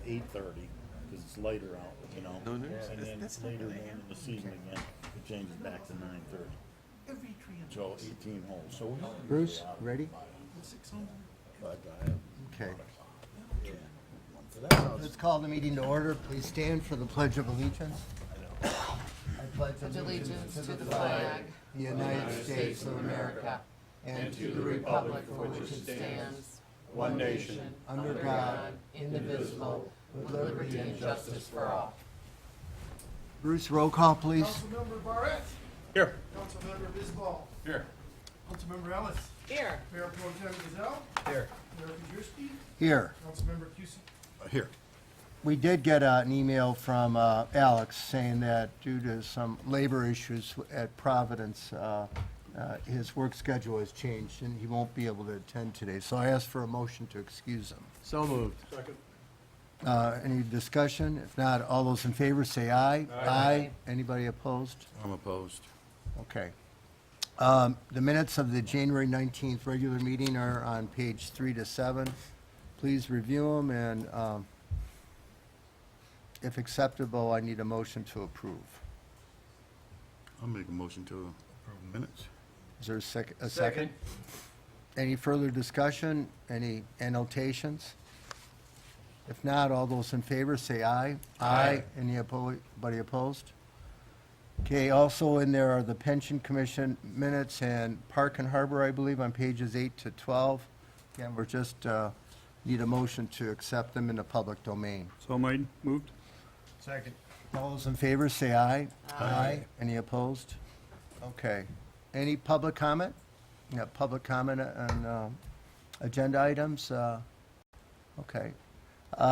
8:30, because it's later out, you know. No, no, And then later on in the season again, it changes back to 9:30. So 18 holes. So we don't Bruce, usually out ready? but I have Okay. for that. Let's call the meeting to order. Please stand for the Pledge of Allegiance. I pledge Allegiance to the flag the United States of America and to the republic for which it stands, One nation. under God, indivisible, with liberty and justice for all. Bruce, roll call, please. Councilmember Barrett. Here. Councilmember Bisbal. Here. Councilmember Ellis. Here. Mayor Pro Tem Gazelle. Here. Mayor Kudrowski. Here. Councilmember Cusick. Here. We did get an email from Alex saying that due to some labor issues at Providence, his work schedule has changed and he won't be able to attend today. So I asked for a motion to excuse him. So moved. Any discussion? If not, all those in favor say aye. Aye. Anybody opposed? I'm opposed. Okay. The minutes of the January 19th regular meeting are on page 3 to 7. Please review them, and if acceptable, I need a motion to approve. I'll make a motion to approve minutes. Is there a second? Any further discussion? Any annotations? If not, all those in favor say aye. Aye. Anybody opposed? Okay, also in there are the Pension Commission minutes and Park and Harbor, I believe, on pages 8 to 12. Again, we're just, need a motion to accept them in the public domain. So moved. Second. All those in favor say aye. Aye. Any opposed? Okay. Any public comment? Yeah, public comment on agenda items? Okay.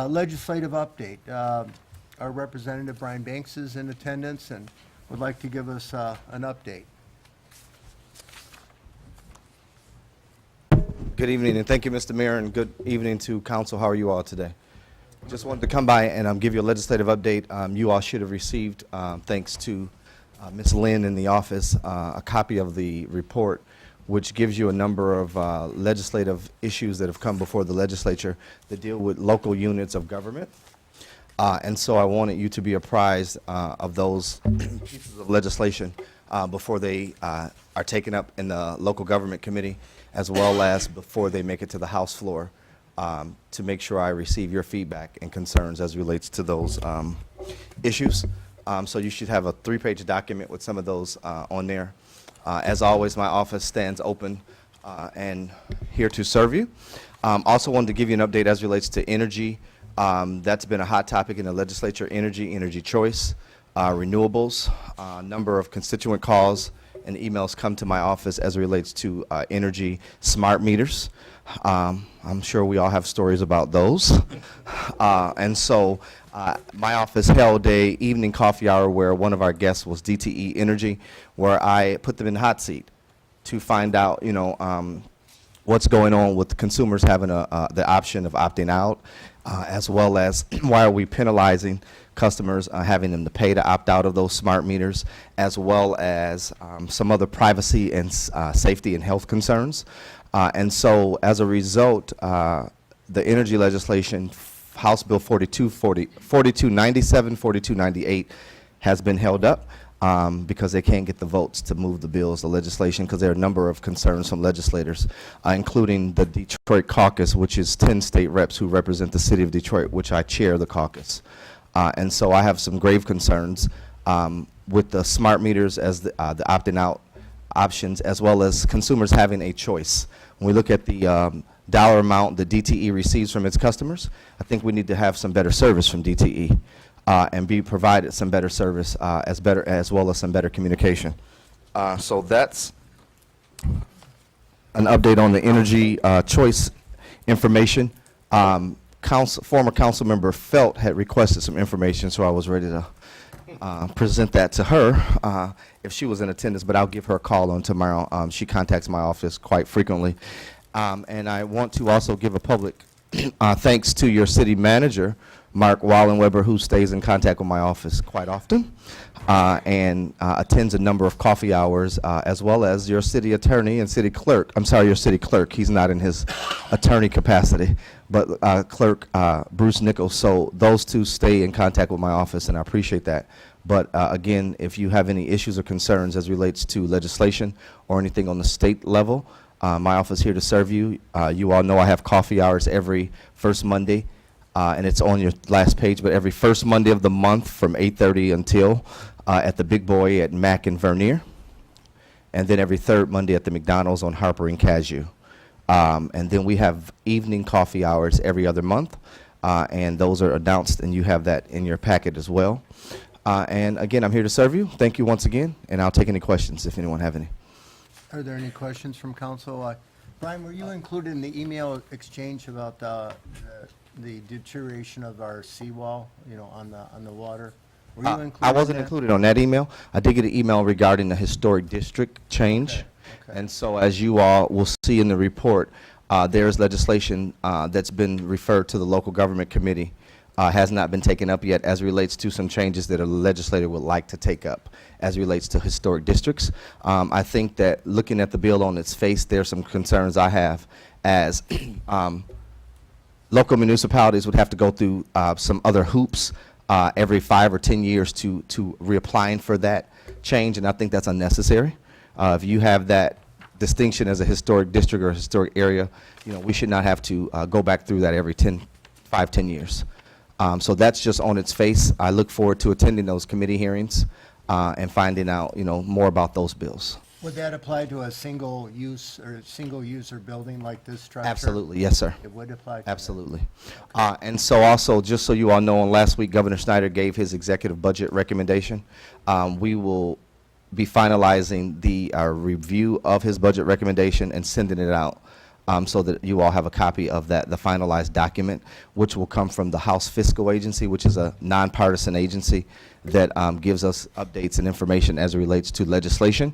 Legislative update. Our representative, Brian Banks, is in attendance and would like to give us an update. Good evening, and thank you, Mr. Mayor, and good evening to council. How are you all today? Just wanted to come by and give you a legislative update. You all should have received, thanks to Ms. Lynn in the office, a copy of the report, which gives you a number of legislative issues that have come before the legislature that deal with local units of government. And so I wanted you to be apprised of those pieces of legislation before they are taken up in the local government committee, as well as before they make it to the House floor, to make sure I receive your feedback and concerns as relates to those issues. So you should have a 3-page document with some of those on there. As always, my office stands open and here to serve you. Also wanted to give you an update as relates to energy. That's been a hot topic in the legislature: energy choice, renewables. A number of constituent calls and emails come to my office as it relates to energy smart meters. I'm sure we all have stories about those. And so my office held a evening coffee hour where one of our guests was DTE Energy, where I put them in the hot seat to find out, what's going on with the consumers having the option of opting out, as well as why are we penalizing customers, having them to pay to opt out of those smart meters, as well as some other privacy and safety and health concerns. And so as a result, the energy legislation, House Bill 4297, 4298, has been held up because they can't get the votes to move the bills, the legislation, because there are a number of concerns from legislators, including the Detroit caucus, which is 10 state reps who represent the city of Detroit, which I chair the caucus. And so I have some grave concerns with the smart meters as the opting out options, as well as consumers having a choice. When we look at the dollar amount that DTE receives from its customers, I think we need to have some better service from DTE and be provided some better service as well as some better communication. So that's an update on the energy choice information. Former council member Felt had requested some information, so I was ready to present that to her if she was in attendance, but I'll give her a call on tomorrow. She contacts my office quite frequently. And I want to also give a public thanks to your city manager, Mark Wallenweber, who stays in contact with my office quite often and attends a number of coffee hours, as well as your city attorney and city clerk. I'm sorry, your city clerk. He's not in his attorney capacity, but Clerk Bruce Nichols. So those two stay in contact with my office, and I appreciate that. But again, if you have any issues or concerns as relates to legislation or anything on the state level, my office is here to serve you. You all know I have coffee hours every first Monday, and it's on your last page, but every first Monday of the month from 8:30 until at the Big Boy at Mack and Vernier, and then every third Monday at the McDonald's on Harper and Cashew. And then we have evening coffee hours every other month, and those are announced, and you have that in your packet as well. And again, I'm here to serve you. Thank you once again, and I'll take any questions if anyone have any. Are there any questions from council? Brian, were you included in the email exchange about the deterioration of our seawall, on the water? Were you included I in wasn't that? included on that email. I did get an email regarding the historic district change. Okay. And so as you all will see in the report, there's legislation that's been referred to the local government committee, has not been taken up yet as relates to some changes that a legislator would like to take up as relates to historic districts. I think that looking at the bill on its face, there's some concerns I have as local municipalities would have to go through some other hoops every 5 or 10 years to reapplying for that change, and I think that's unnecessary. If you have that distinction as a historic district or a historic area, we should not have to go back through that every 5, 10 years. So that's just on its face. I look forward to attending those committee hearings and finding out, more about those bills. Would that apply to a single user building like this structure? Absolutely, yes, sir. It would apply to that? Absolutely. And so also, just so you all know, on last week, Governor Snyder gave his executive budget recommendation. We will be finalizing the review of his budget recommendation and sending it out so that you all have a copy of that, the finalized document, which will come from the House Fiscal Agency, which is a nonpartisan agency that gives us updates and information as it relates to legislation.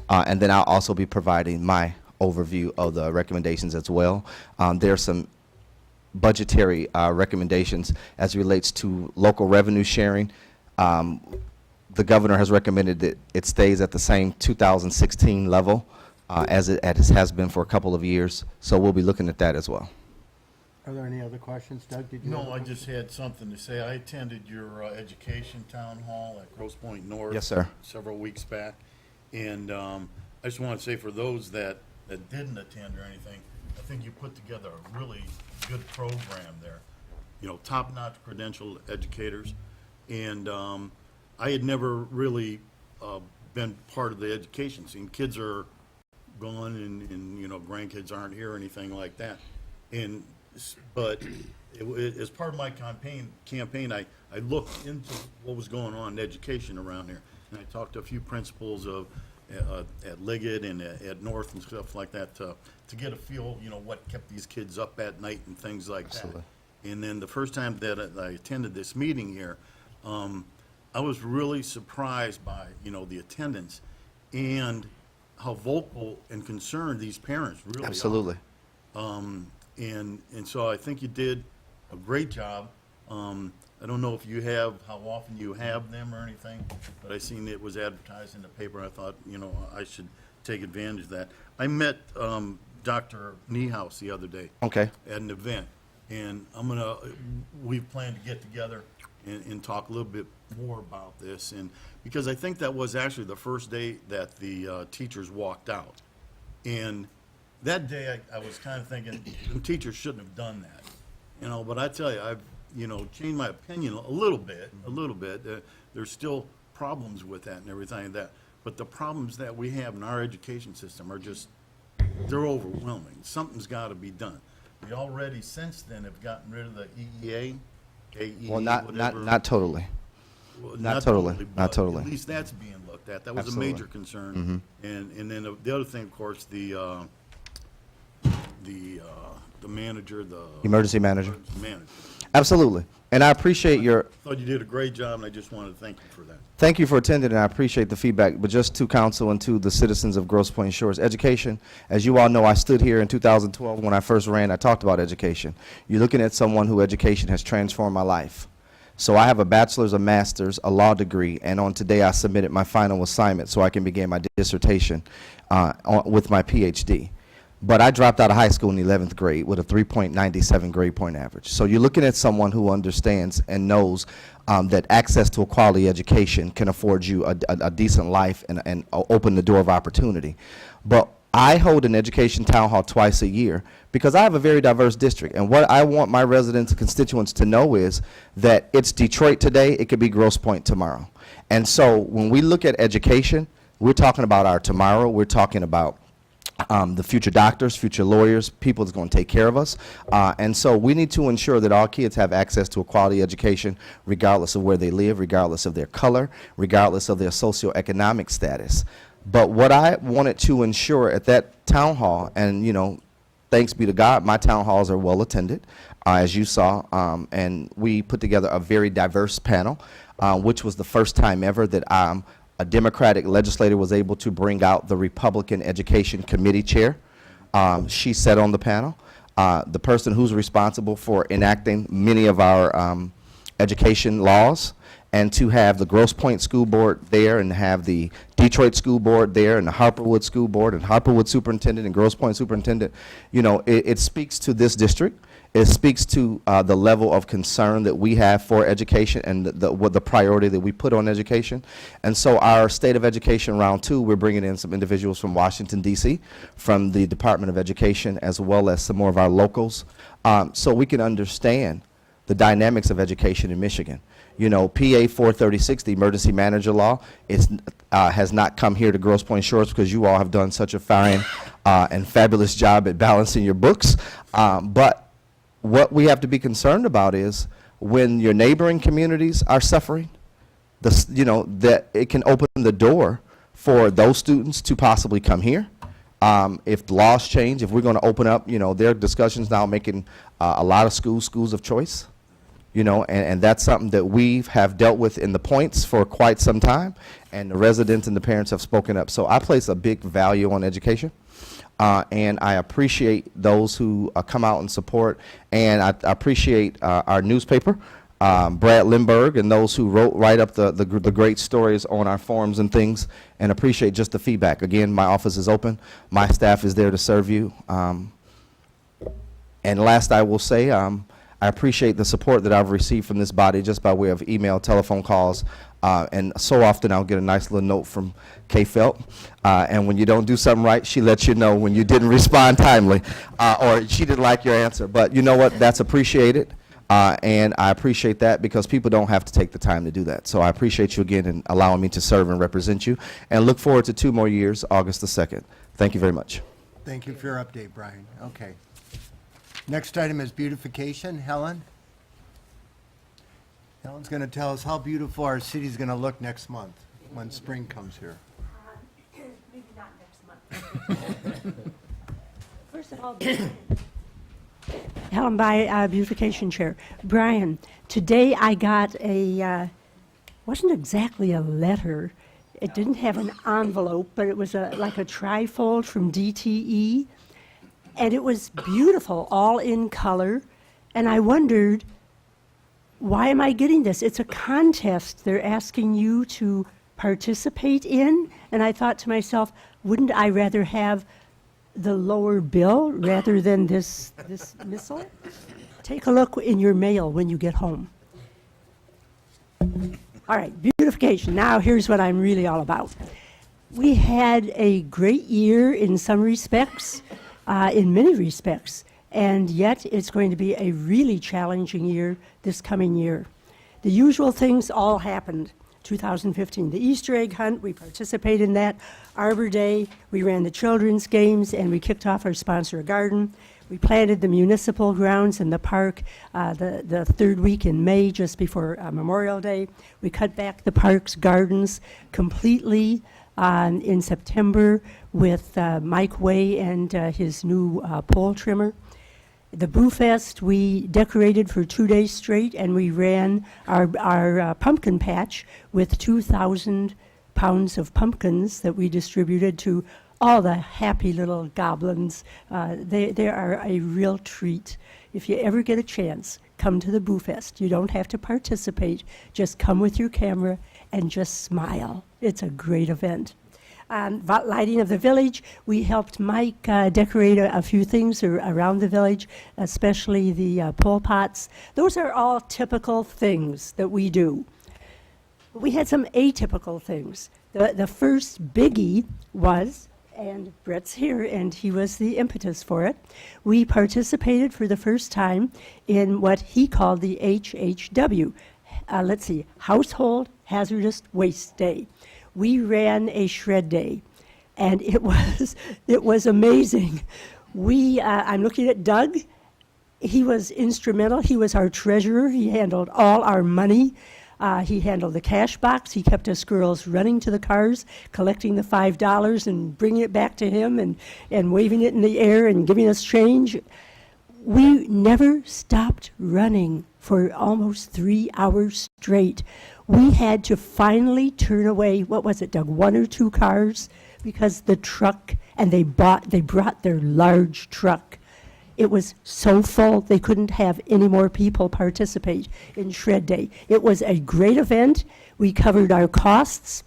And then I'll also be providing my overview of the recommendations as well. There are some budgetary recommendations as it relates to local revenue sharing. The governor has recommended that it stays at the same 2016 level as it has been for a couple of years. So we'll be looking at that as well. Are there any other questions? Doug, did you have No, I one? just had something to say. I attended your education town hall at Grosse Pointe North. Yes, sir. Several weeks back. And I just want to say for those that didn't attend or anything, I think you put together a really good program there. Top-notch credentialed educators. And I had never really been part of the education scene. Kids are gone and grandkids aren't here or anything like that. But as part of my campaign, I looked into what was going on in education around here. And I talked to a few principals at Liggett and at North and stuff like that to get a feel, what kept these kids up at night and things like Absolutely. that. And then the first time that I attended this meeting here, I was really surprised by, the attendance and how vocal and concerned these parents really are. Absolutely. And so I think you did a great job. I don't know if you have, how often you have them or anything, but I seen it was advertised in the paper. I thought, I should take advantage of that. I met Dr. Niehaus the other day Okay. at an event, and we've planned to get together and talk a little bit more about this. And because I think that was actually the first day that the teachers walked out. And that day, I was kind of thinking, the teachers shouldn't have done that, but I tell you, I've, changed my opinion a little bit. There's still problems with that and everything like that, but the problems that we have in our education system are just, they're overwhelming. Something's got to be done. We already, since then, have gotten rid of the EEA, AE, Well, not totally. well, not totally, not but totally. At least that's being looked at. That was Absolutely. a major concern. And then the other thing, of course, the manager, the Emergency manager. manager. Absolutely. And I appreciate your, Thought you did a great job, and I just wanted to thank you for that. thank you for attending, and I appreciate the feedback. But just to council and to the citizens of Grosse Pointe Shores, education, as you all know, I stood here in 2012 when I first ran, I talked about education. You're looking at someone who education has transformed my life. So I have a bachelor's, a master's, a law degree, and on today I submitted my final assignment so I can begin my dissertation with my PhD. but I dropped out of high school in 11th grade with a 3.97 grade point average. So you're looking at someone who understands and knows that access to a quality education can afford you a decent life and open the door of opportunity. But I hold an education town hall twice a year because I have a very diverse district. And what I want my residents and constituents to know is that it's Detroit today, it could be Grosse Pointe tomorrow. And so when we look at education, we're talking about our tomorrow, we're talking about the future doctors, future lawyers, people that's going to take care of us. And so we need to ensure that all kids have access to a quality education regardless of where they live, regardless of their color, regardless of their socioeconomic status. But what I wanted to ensure at that town hall, and you know, thanks be to God, my town halls are well attended, as you saw, and we put together a very diverse panel, which was the first time ever that a Democratic legislator was able to bring out the Republican Education Committee chair. She sat on the panel. The person who's responsible for enacting many of our education laws, and to have the Grosse Pointe School Board there and have the Detroit School Board there and the Harperwood School Board and Harperwood Superintendent and Grosse Pointe Superintendent, you know, it speaks to this district. It speaks to the level of concern that we have for education and the priority that we put on education. And so our State of Education Round 2, we're bringing in some individuals from Washington, D.C., from the Department of Education, as well as some more of our locals, so we can understand the dynamics of education in Michigan. You know, PA 436, the emergency manager law, has not come here to Grosse Pointe Shores because you all have done such a fine and fabulous job at balancing your books. But what we have to be concerned about is when your neighboring communities are suffering, you know, that it can open the door for those students to possibly come here. If the laws change, if we're going to open up, you know, there are discussions now making a lot of schools of choice. You know, and that's something that we have dealt with in the points for quite some time, and the residents and the parents have spoken up. So I place a big value on education, and I appreciate those who come out and support, and I appreciate our newspaper, Brad Lindbergh, and those who write up the great stories on our forums and things, and appreciate just the feedback. Again, my office is open. My staff is there to serve you. And last, I will say, I appreciate the support that I've received from this body just by way of email, telephone calls, and so often I'll get a nice little note from Kay Felt, and when you don't do something right, she lets you know when you didn't respond timely, or she didn't like your answer. But you know what? That's appreciated, and I appreciate that because people don't have to take the time to do that. So I appreciate you again in allowing me to serve and represent you, and look forward to 2 more years, August the 2nd. Thank you very much. Thank you for your update, Brian. Okay. Next item is beautification. Helen? Helen's going to tell us how beautiful our city's going to look next month when spring comes here. Maybe not next month. First of all, Helen By, Beautification Chair. Brian, today I got wasn't exactly a letter. It didn't have an envelope, but it was like a trifold from DTE. And it was beautiful, all in color. And I wondered, why am I getting this? It's a contest they're asking you to participate in. And I thought to myself, wouldn't I rather have the lower bill rather than this missile? Take a look in your mail when you get home. All right, beautification. Now here's what I'm really all about. We had a great year in some respects. In many respects, and yet it's going to be a really challenging year this coming year. The usual things all happened. 2015, the Easter egg hunt, we participated in that. Arbor Day, we ran the children's games, and we kicked off our sponsor garden. We planted the municipal grounds in the park the third week in May, just before Memorial Day. We cut back the park's gardens completely in September with Mike Way and his new pole trimmer. The Boo Fest, we decorated for 2 days straight, and we ran our pumpkin patch with 2,000 pounds of pumpkins that we distributed to all the happy little goblins. They are a real treat. If you ever get a chance, come to the Boo Fest. You don't have to participate. Just come with your camera and just smile. It's a great event. lighting of the village. We helped Mike decorate a few things around the village, especially the pole pots. Those are all typical things that we do. We had some atypical things. The first biggie was, and Brett's here, and he was the impetus for it, we participated for the first time in what he called the HHW. Household Hazardous Waste Day. We ran a shred day, and it was amazing. I'm looking at Doug. He was instrumental. He was our treasurer. He handled all our money. He handled the cash box. He kept us girls running to the cars, collecting the $5 and bringing it back to him and waving it in the air and giving us change. We never stopped running for almost 3 hours straight. We had to finally turn away, what was it, Doug, 1 or 2 cars? Because the truck, and they brought their large truck. It was so full, they couldn't have any more people participate in Shred Day. It was a great event. We covered our costs.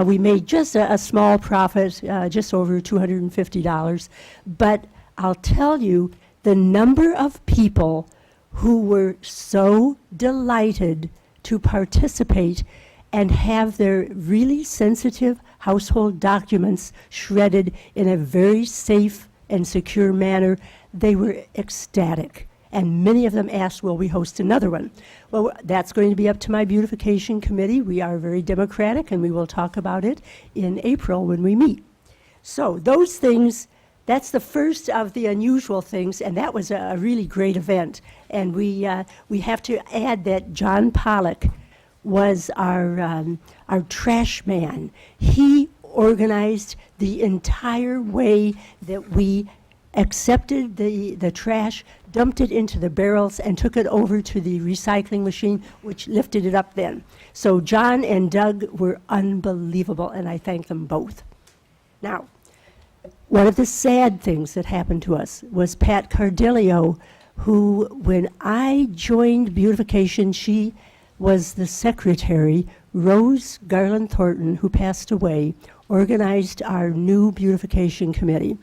We made just a small profit, just over $250. But I'll tell you, the number of people who were so delighted to participate and have their really sensitive household documents shredded in a very safe and secure manner, they were ecstatic. And many of them asked, will we host another one? Well, that's going to be up to my beautification committee. We are very democratic, and we will talk about it in April when we meet. So those things, that's the first of the unusual things, and that was a really great event. And we have to add that John Pollock was our trash man. He organized the entire way that we accepted the trash, dumped it into the barrels, and took it over to the recycling machine, which lifted it up then. So John and Doug were unbelievable, and I thank them both. Now, one of the sad things that happened to us was Pat Cardillo, who, when I joined beautification, she was the secretary. Rose Garland Thornton, who passed away, organized our new beautification committee.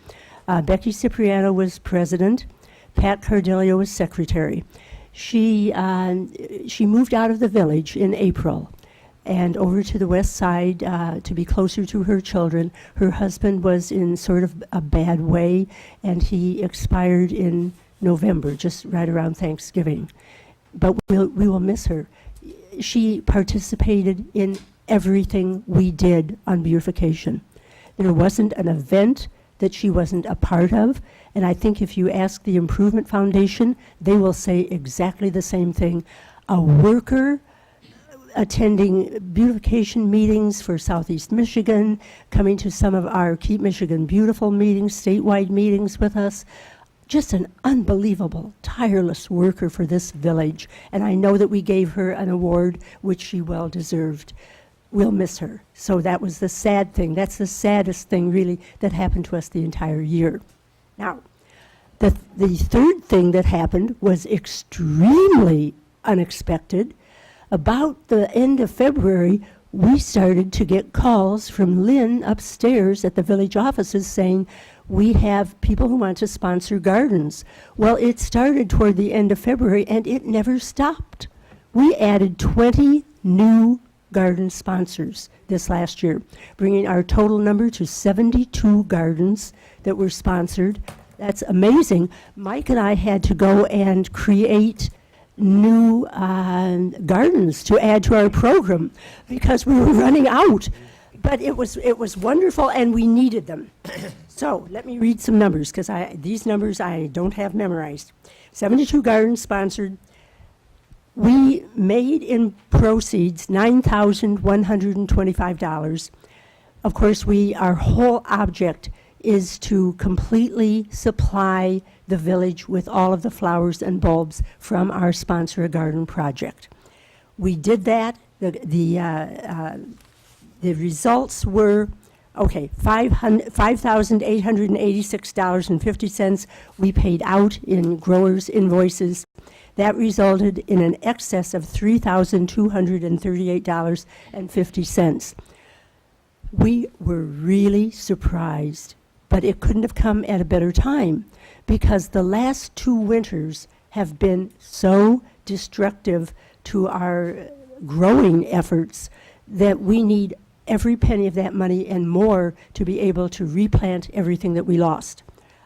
Becky Cipriano was president. Pat Cardillo was secretary. She moved out of the village in April and over to the west side to be closer to her children. Her husband was in sort of a bad way, and he expired in November, just right around Thanksgiving. But we will miss her. She participated in everything we did on beautification. There wasn't an event that she wasn't a part of, and I think if you ask the Improvement Foundation, they will say exactly the same thing. A worker attending beautification meetings for Southeast Michigan, coming to some of our Keep Michigan Beautiful meetings, statewide meetings with us. Just an unbelievable, tireless worker for this village. And I know that we gave her an award, which she well deserved. We'll miss her. So that was the sad thing. That's the saddest thing, really, that happened to us the entire year. Now, the third thing that happened was extremely unexpected. About the end of February, we started to get calls from Lynn upstairs at the village offices saying, we have people who want to sponsor gardens. Well, it started toward the end of February, and it never stopped. We added 20 new garden sponsors this last year, bringing our total number to 72 gardens that were sponsored. That's amazing. Mike and I had to go and create new gardens to add to our program because we were running out. But it was wonderful, and we needed them. So let me read some numbers, because these numbers I don't have memorized. 72 gardens sponsored. We made in proceeds $9,125. Of course, our whole object is to completely supply the village with all of the flowers and bulbs from our Sponsor a Garden project. We did that. The results were, $5,886.50 we paid out in growers' invoices. That resulted in an excess of $3,238.50. We were really surprised, but it couldn't have come at a better time because the last 2 winters have been so destructive to our growing efforts that we need every penny of that money and more to be able to replant everything that we lost.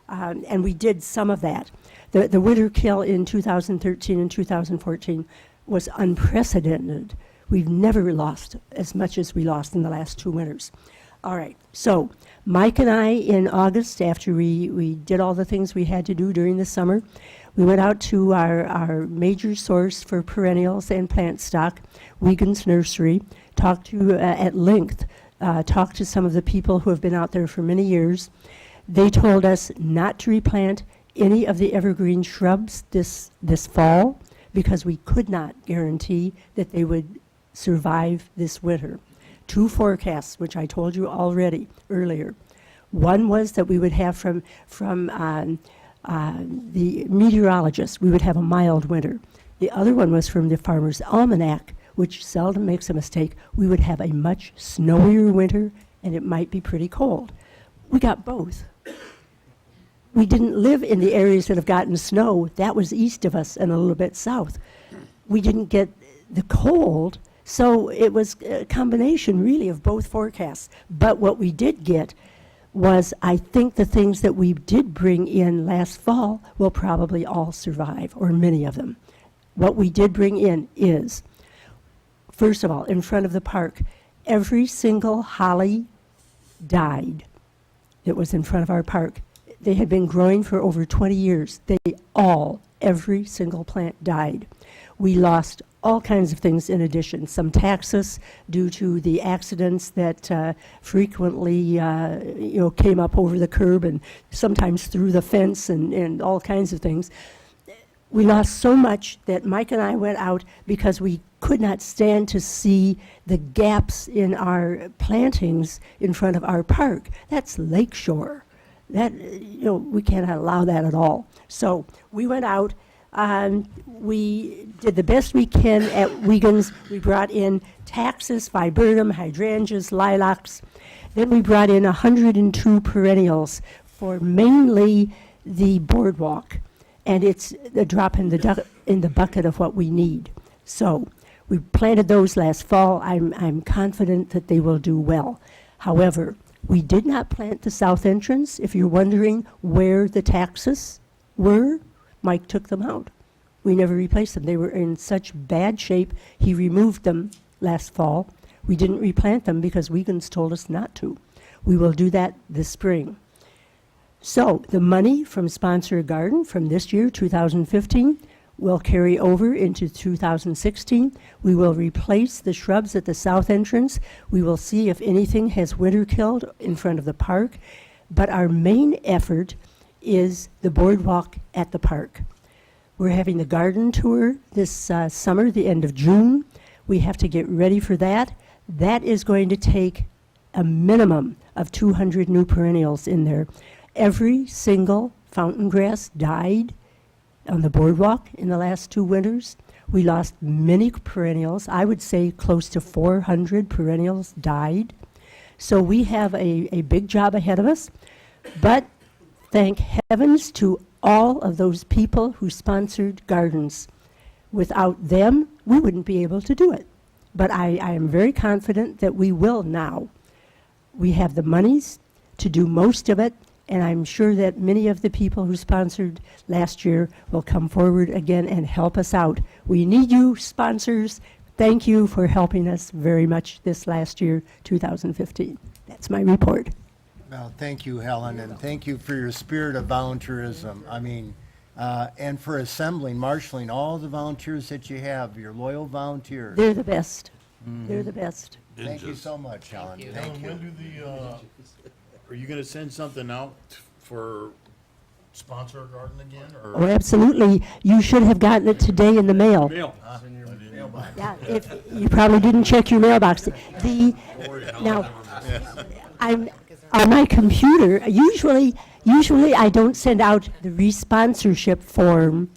And we did some of that. The winter kill in 2013 and 2014 was unprecedented. We've never lost as much as we lost in the last 2 winters. All right, so Mike and I, in August, after we did all the things we had to do during the summer, we went out to our major source for perennials and plant stock, Wiegand's Nursery, talked to, at length, talked to some of the people who have been out there for many years. They told us not to replant any of the evergreen shrubs this fall because we could not guarantee that they would survive this winter. 2 forecasts, which I told you already earlier. One was that we would have from the meteorologist, we would have a mild winter. The other one was from the Farmer's Almanac, which seldom makes a mistake. We would have a much snowier winter, and it might be pretty cold. We got both. We didn't live in the areas that have gotten snow. That was east of us and a little bit south. We didn't get the cold, so it was a combination, really, of both forecasts. But what we did get was, I think the things that we did bring in last fall will probably all survive, or many of them. What we did bring in is, first of all, in front of the park, every single holly died that was in front of our park. They had been growing for over 20 years. Every single plant died. We lost all kinds of things in addition. Some taxus due to the accidents that frequently came up over the curb and sometimes through the fence and all kinds of things. We lost so much that Mike and I went out because we could not stand to see the gaps in our plantings in front of our park. That's lakeshore. That, we cannot allow that at all. So we went out, we did the best we can at Wiegand's. We brought in taxus, viburnum, hydrangeas, lilacs. Then we brought in 102 perennials for mainly the boardwalk. And it's a drop in the bucket of what we need. So we planted those last fall. I'm confident that they will do well. However, we did not plant the south entrance. If you're wondering where the taxus were, Mike took them out. We never replaced them. They were in such bad shape, he removed them last fall. We didn't replant them because Wiegand's told us not to. We will do that this spring. So the money from Sponsor a Garden from this year, 2015, will carry over into 2016. We will replace the shrubs at the south entrance. We will see if anything has winter killed in front of the park. But our main effort is the boardwalk at the park. We're having the garden tour this summer, the end of June. We have to get ready for that. That is going to take a minimum of 200 new perennials in there. Every single fountain grass died on the boardwalk in the last 2 winters. We lost many perennials. I would say close to 400 perennials died. So we have a big job ahead of us. But thank heavens to all of those people who sponsored gardens. Without them, we wouldn't be able to do it. But I am very confident that we will now. We have the monies to do most of it. And I'm sure that many of the people who sponsored last year will come forward again and help us out. We need you, sponsors. Thank you for helping us very much this last year, 2015. That's my report. Well, thank you, Helen, and thank you for your spirit of volunteerism. I mean, and for assembling, marshaling all the volunteers that you have, your loyal volunteers. They're the best. They're the best. Thank you so much, Helen. you. Thank Ellen, you. when do are you gonna send something out for Sponsor a Garden again, or? Oh, absolutely. You should have gotten it today in the mail. Yeah, if you probably didn't check your mailbox. Now, I'm on my computer. Usually I don't send out the responsorship form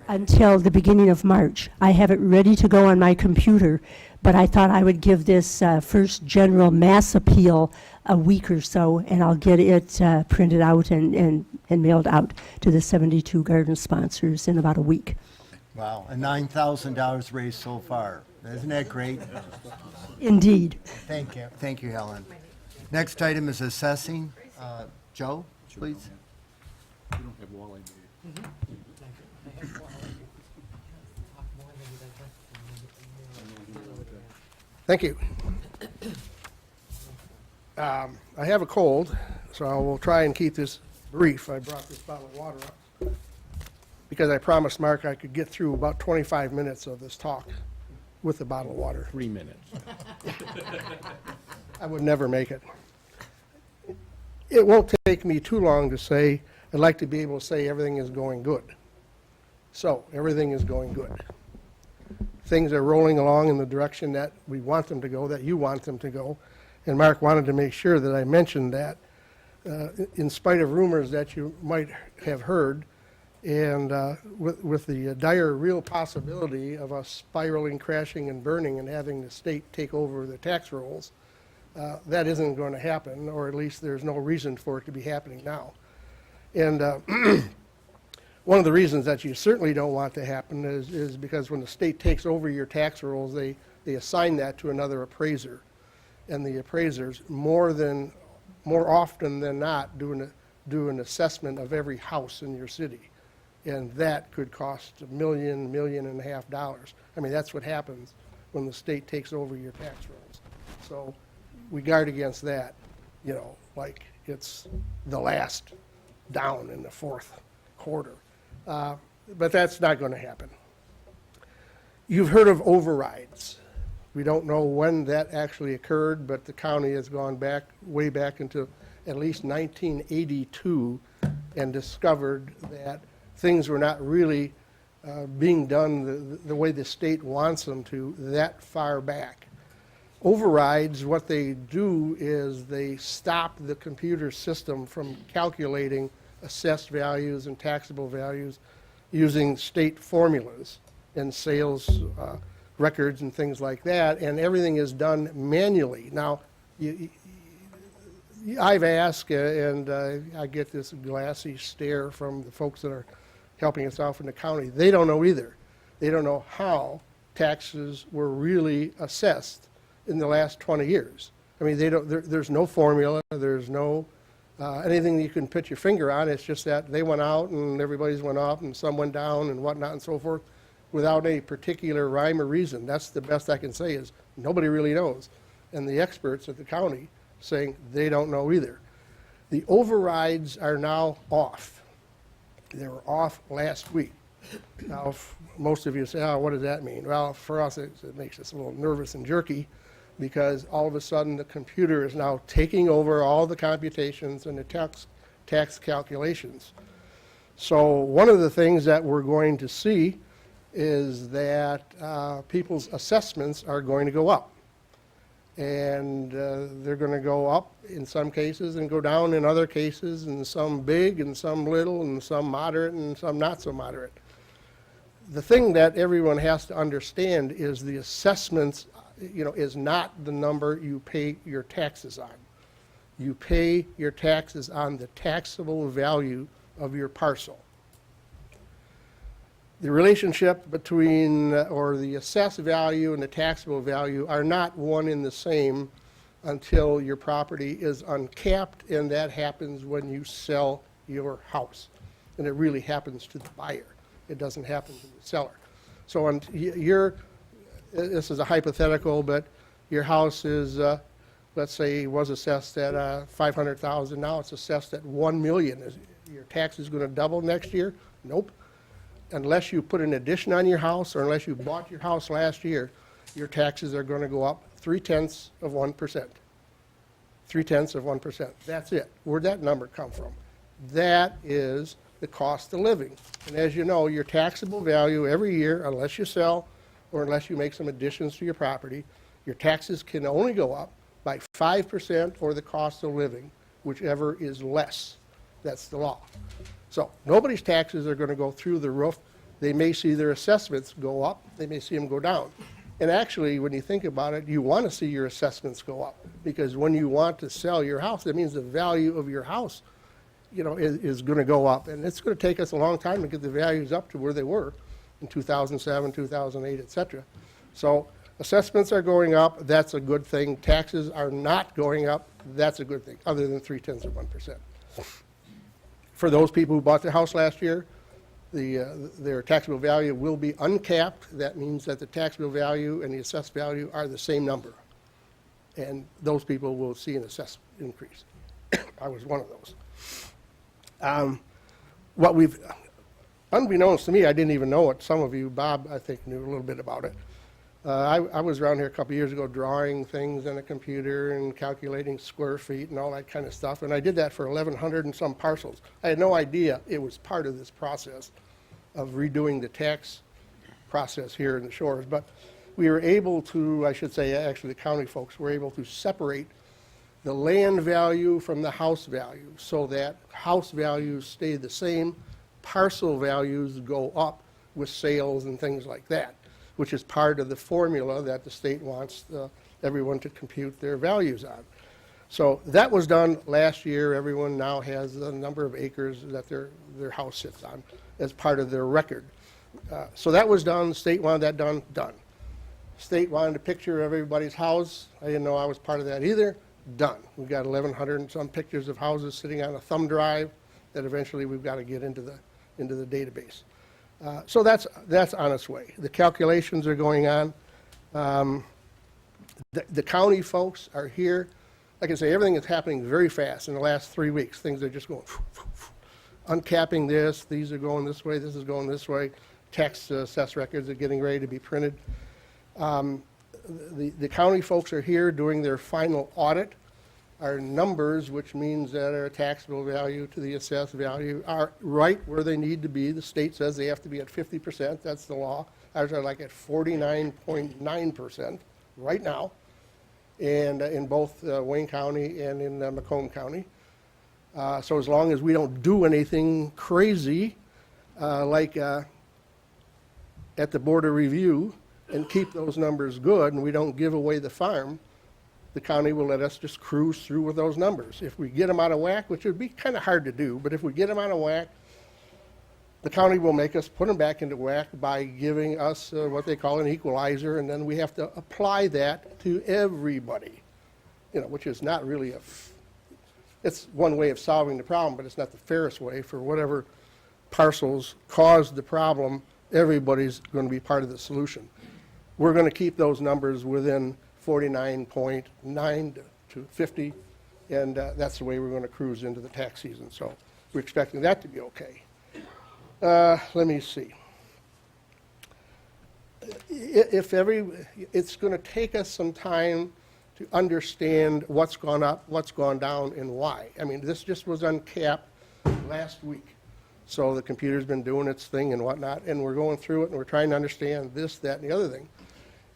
until the beginning of March. I have it ready to go on my computer, but I thought I would give this first general mass appeal a week or so, and I'll get it printed out and mailed out to the 72 garden sponsors in about a week. Wow, and $9,000 raised so far. Isn't that great? Indeed. Thank you. Thank you, Helen. Next item is assessing. Joe, please. Thank you. I have a cold, so I will try and keep this brief. I brought this bottle of water up because I promised Mark I could get through about 25 minutes of this talk with a bottle of water. 3 minutes. I would never make it. It won't take me too long to say, I'd like to be able to say everything is going good. So, everything is going good. Things are rolling along in the direction that we want them to go, that you want them to go. And Mark wanted to make sure that I mentioned that, in spite of rumors that you might have heard, and with the dire real possibility of us spiraling, crashing, and burning and having the state take over the tax rolls, that isn't going to happen, or at least there's no reason for it to be happening now. And one of the reasons that you certainly don't want to happen is because when the state takes over your tax rolls, they assign that to another appraiser. And the appraisers, more often than not, do an assessment of every house in your city. And that could cost $1 million, $1.5 million. I mean, that's what happens when the state takes over your tax rolls. So we guard against that, like it's the last down in the fourth quarter. But that's not going to happen. You've heard of overrides. We don't know when that actually occurred, but the county has gone back, way back into at least 1982 and discovered that things were not really being done the way the state wants them to that far back. Overrides, what they do is they stop the computer system from calculating assessed values and taxable values using state formulas and sales records and things like that, and everything is done manually. Now, I've asked, and I get this glassy stare from the folks that are helping us out from the county. They don't know either. They don't know how taxes were really assessed in the last 20 years. I mean, there's no formula, there's no anything that you can put your finger on. It's just that they went out and everybody's went up and some went down and whatnot and so forth without any particular rhyme or reason. That's the best I can say is nobody really knows. And the experts at the county saying they don't know either. The overrides are now off. They were off last week. Now, most of you say, oh, what does that mean? Well, for us, it makes us a little nervous and jerky because all of a sudden the computer is now taking over all the computations and the tax calculations. So one of the things that we're going to see is that people's assessments are going to go up. And they're going to go up in some cases and go down in other cases, and some big and some little and some moderate and some not so moderate. The thing that everyone has to understand is the assessments, is not the number you pay your taxes on. You pay your taxes on the taxable value of your parcel. The relationship between, or the assessed value and the taxable value are not one and the same until your property is uncapped, and that happens when you sell your house. And it really happens to the buyer. It doesn't happen to the seller. So this is a hypothetical, but your house is, let's say, was assessed at $500,000. Now it's assessed at $1 million. Is your tax is going to double next year? Nope. Unless you put an addition on your house or unless you bought your house last year, your taxes are going to go up 0.3%. 0.3%. That's it. Where'd that number come from? That is the cost of living. And as you know, your taxable value every year, unless you sell or unless you make some additions to your property, your taxes can only go up by 5% or the cost of living, whichever is less. That's the law. So nobody's taxes are going to go through the roof. They may see their assessments go up. They may see them go down. And actually, when you think about it, you want to see your assessments go up, because when you want to sell your house, that means the value of your house, is going to go up. And it's going to take us a long time to get the values up to where they were in 2007, 2008, et cetera. So assessments are going up, that's a good thing. Taxes are not going up, that's a good thing, other than 0.3%. For those people who bought their house last year, their taxable value will be uncapped. That means that the taxable value and the assessed value are the same number. And those people will see an assessed increase. I was one of those. Unbeknownst to me, I didn't even know it. Some of you, Bob, I think, knew a little bit about it. I was around here a couple years ago drawing things on a computer and calculating square feet and all that kind of stuff, and I did that for 1,100 and some parcels. I had no idea it was part of this process of redoing the tax process here in the Shores, but we were able to, I should say, actually the county folks were able to separate the land value from the house value so that house values stay the same, parcel values go up with sales and things like that, which is part of the formula that the state wants everyone to compute their values on. So that was done last year. Everyone now has the number of acres that their house sits on as part of their record. So that was done. The state wanted that done. State wanted a picture of everybody's house. I didn't know I was part of that either. Done. We've got 1,100 and some pictures of houses sitting on a thumb drive that eventually we've got to get into the database. So that's on its way. The calculations are going on. The county folks are here. Like I say, everything is happening very fast in the last 3 weeks. Things are just going, uncapping this, these are going this way, this is going this way. Tax assess records are getting ready to be printed. The county folks are here doing their final audit. Our numbers, which means that our taxable value to the assessed value, are right where they need to be. The state says they have to be at 50%. That's the law. Ours are like at 49.9% right now, and in both Wayne County and in Macomb County. So as long as we don't do anything crazy, like at the Board of Review, and keep those numbers good, and we don't give away the farm, the county will let us just cruise through with those numbers. If we get them out of whack, which would be kind of hard to do, but if we get them out of whack, the county will make us put them back into whack by giving us what they call an equalizer, and then we have to apply that to everybody, which is not really it's one way of solving the problem, but it's not the fairest way. For whatever parcels caused the problem, everybody's going to be part of the solution. We're going to keep those numbers within 49.9 to 50, and that's the way we're going to cruise into the tax season. So we're expecting that to be okay. Let me see. It's going to take us some time to understand what's gone up, what's gone down, and why. I mean, this just was uncapped last week. So the computer's been doing its thing and whatnot, and we're going through it, and we're trying to understand this, that, and the other thing.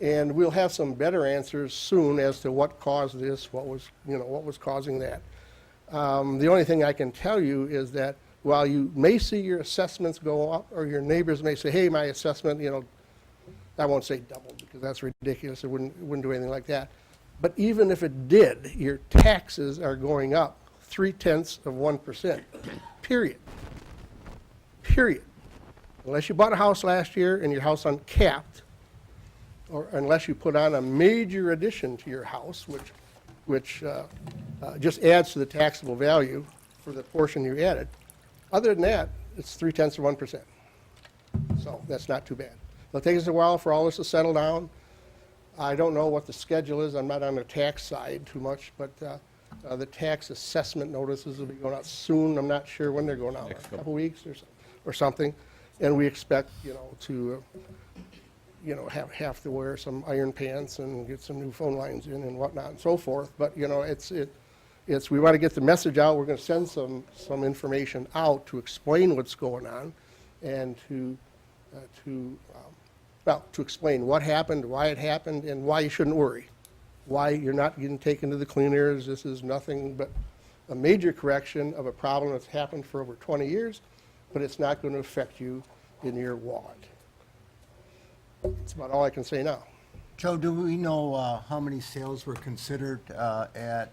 And we'll have some better answers soon as to what caused this, what was causing that. The only thing I can tell you is that while you may see your assessments go up, or your neighbors may say, hey, my assessment, I won't say doubled, because that's ridiculous. It wouldn't do anything like that. But even if it did, your taxes are going up 0.3%, period. Period. Unless you bought a house last year and your house uncapped, or unless you put on a major addition to your house, which just adds to the taxable value for the portion you added. Other than that, it's 0.3%. So that's not too bad. It'll take us a while for all this to settle down. I don't know what the schedule is. I'm not on the tax side too much, but the tax assessment notices will be going out soon. I'm not sure when they're going out, a couple weeks or something. And we expect, to have to wear some iron pants and get some new phone lines in and whatnot and so forth. But, we want to get the message out. We're going to send some information out to explain what's going on and to explain what happened, why it happened, and why you shouldn't worry. Why you're not getting taken to the cleaners. This is nothing but a major correction of a problem that's happened for over 20 years, but it's not going to affect you in your wallet. That's about all I can say now. Joe, do we know how many sales were considered at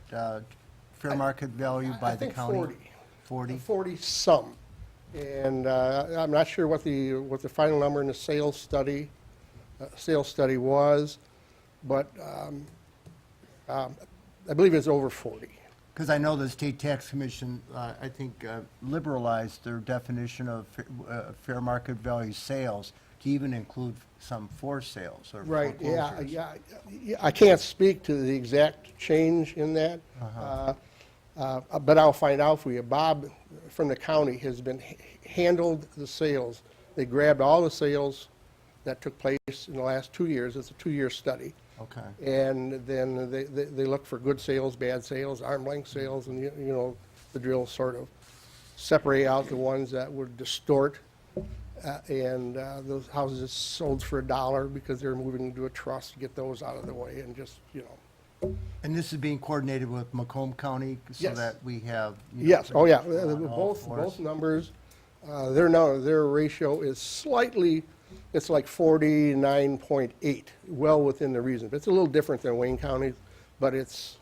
fair market value by I the think county? 40. 40? 40-some. And I'm not sure what the final number in the sales study was, but I believe it's over 40. Because I know the State Tax Commission, I think, liberalized their definition of fair market value sales to even include some forced sales or Right, yeah, foreclosures. yeah. I can't speak to the exact change in that, but I'll find out for you. Bob from the county has been handled the sales. They grabbed all the sales that took place in the last 2 years. It's a 2-year study. Okay. And then they look for good sales, bad sales, arm length sales, and you know, the drill sort of separate out the ones that would distort. And those houses sold for $1 because they're moving into a trust to get those out of the way and just, you know. And this is being coordinated with Macomb County so Yes. that we have. Yes, oh yeah, on all fours? both numbers, their ratio is slightly, it's like 49.8, well within the reason. It's a little different than Wayne County, but it's,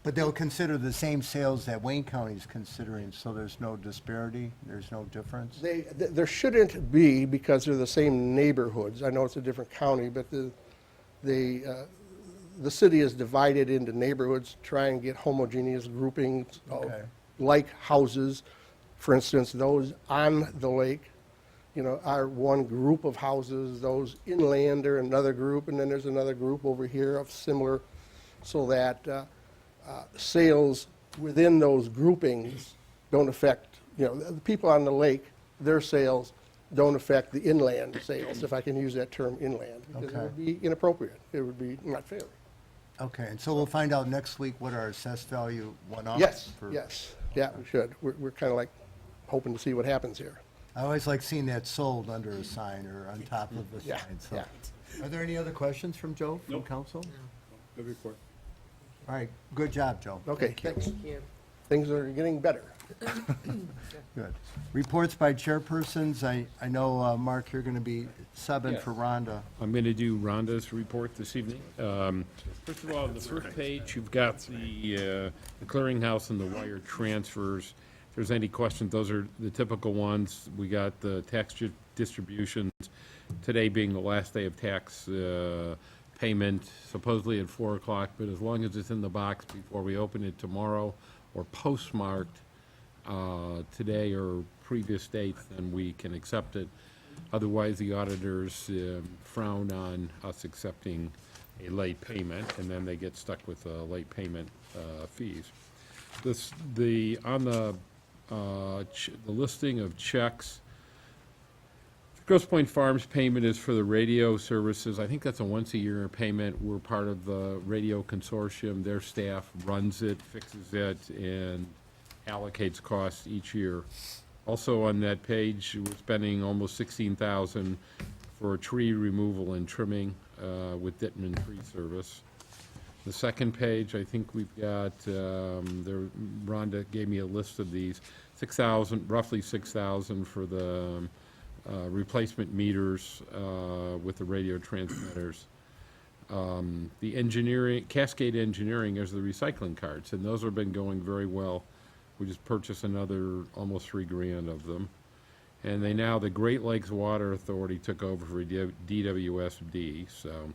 But they'll consider the same sales that Wayne County is considering, so there's no disparity, there's no difference? there shouldn't be because they're the same neighborhoods. I know it's a different county, but the city is divided into neighborhoods, to try and get homogeneous groupings of Okay. like houses. For instance, those on the lake, you know, are one group of houses, those inland are another group, and then there's another group over here of similar, so that sales within those groupings don't affect, you know, the people on the lake, their sales don't affect the inland sales, if I can use that term inland, because it Okay. would be inappropriate. It would be not fair. Okay, and so we'll find out next week what our assessed value went up? Yes, for- yes, yeah, we should. We're kind of like hoping to see what happens here. I always like seeing that sold under a sign or on top of a Yeah, sign, so. yeah. Are there any other questions from Joe, from council? Good report. All right, good job, Joe. Okay, thanks. Thank you. Things are getting better. Good. Reports by chairpersons, I know, Mark, you're going to be subbing Yes. for Rhonda. I'm going to do Rhonda's report this evening. First of all, on the first page, you've got the clearinghouse and the wire transfers. If there's any questions, those are the typical ones. We got the tax distributions, today being the last day of tax payment, supposedly at 4 o'clock, but as long as it's in the box before we open it tomorrow or postmarked today or previous dates, then we can accept it. Otherwise, the auditors frown on us accepting a late payment, and then they get stuck with late payment fees. On the listing of checks, Grosse Pointe Farms payment is for the radio services. I think that's a once-a-year payment. We're part of the radio consortium. Their staff runs it, fixes it, and allocates costs each year. Also on that page, we're spending almost $16,000 for tree removal and trimming with Dittman Tree Service. The second page, I think we've got, Rhonda gave me a list of these, roughly 6,000 for the replacement meters with the radio transmitters. The engineering, Cascade Engineering is the recycling carts, and those have been going very well. We just purchased another almost $3,000 of them. And the Great Lakes Water Authority took over for DWSD, so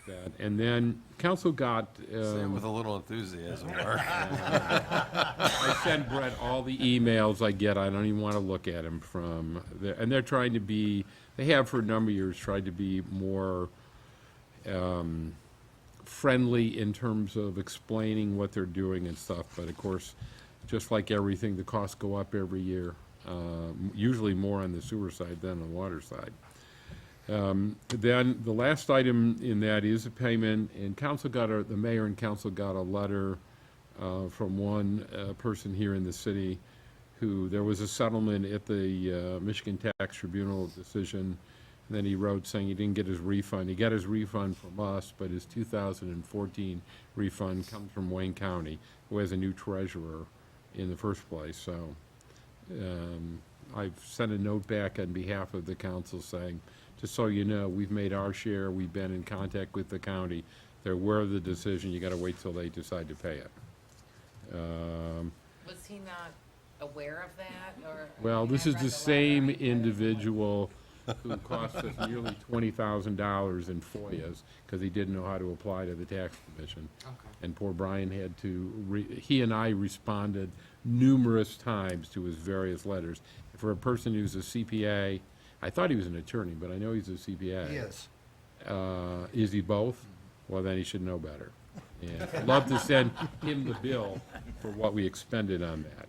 that. And then council got, Say it with a little enthusiasm, Mark. I send Brett all the emails I get. I don't even want to look at them and they're trying to be, they have for a number of years tried to be more friendly in terms of explaining what they're doing and stuff. But of course, just like everything, the costs go up every year, usually more on the sewer side than on the water side. Then the last item in that is a payment, and the mayor and council got a letter from one person here in the city who, there was a settlement at the Michigan Tax Tribunal decision, and then he wrote saying he didn't get his refund. He got his refund from us, but his 2014 refund comes from Wayne County, who has a new treasurer in the first place. So I've sent a note back on behalf of the council saying, just so you know, we've made our share, we've been in contact with the county, they're aware of the decision, you gotta wait till they decide to pay it. Was he not aware of that, or? Well, I mean, this I is read the letter, same I read it. individual who cost us nearly $20,000 in FOIAs, because he didn't know how to apply to the tax commission. And poor Brian had to, he and I responded numerous times to his various letters. For a person who's a CPA, I thought he was an attorney, but I know he's a CPA. Yes. Is he both? Well, then he should know better. And I'd love to send him the bill for what we expended on that.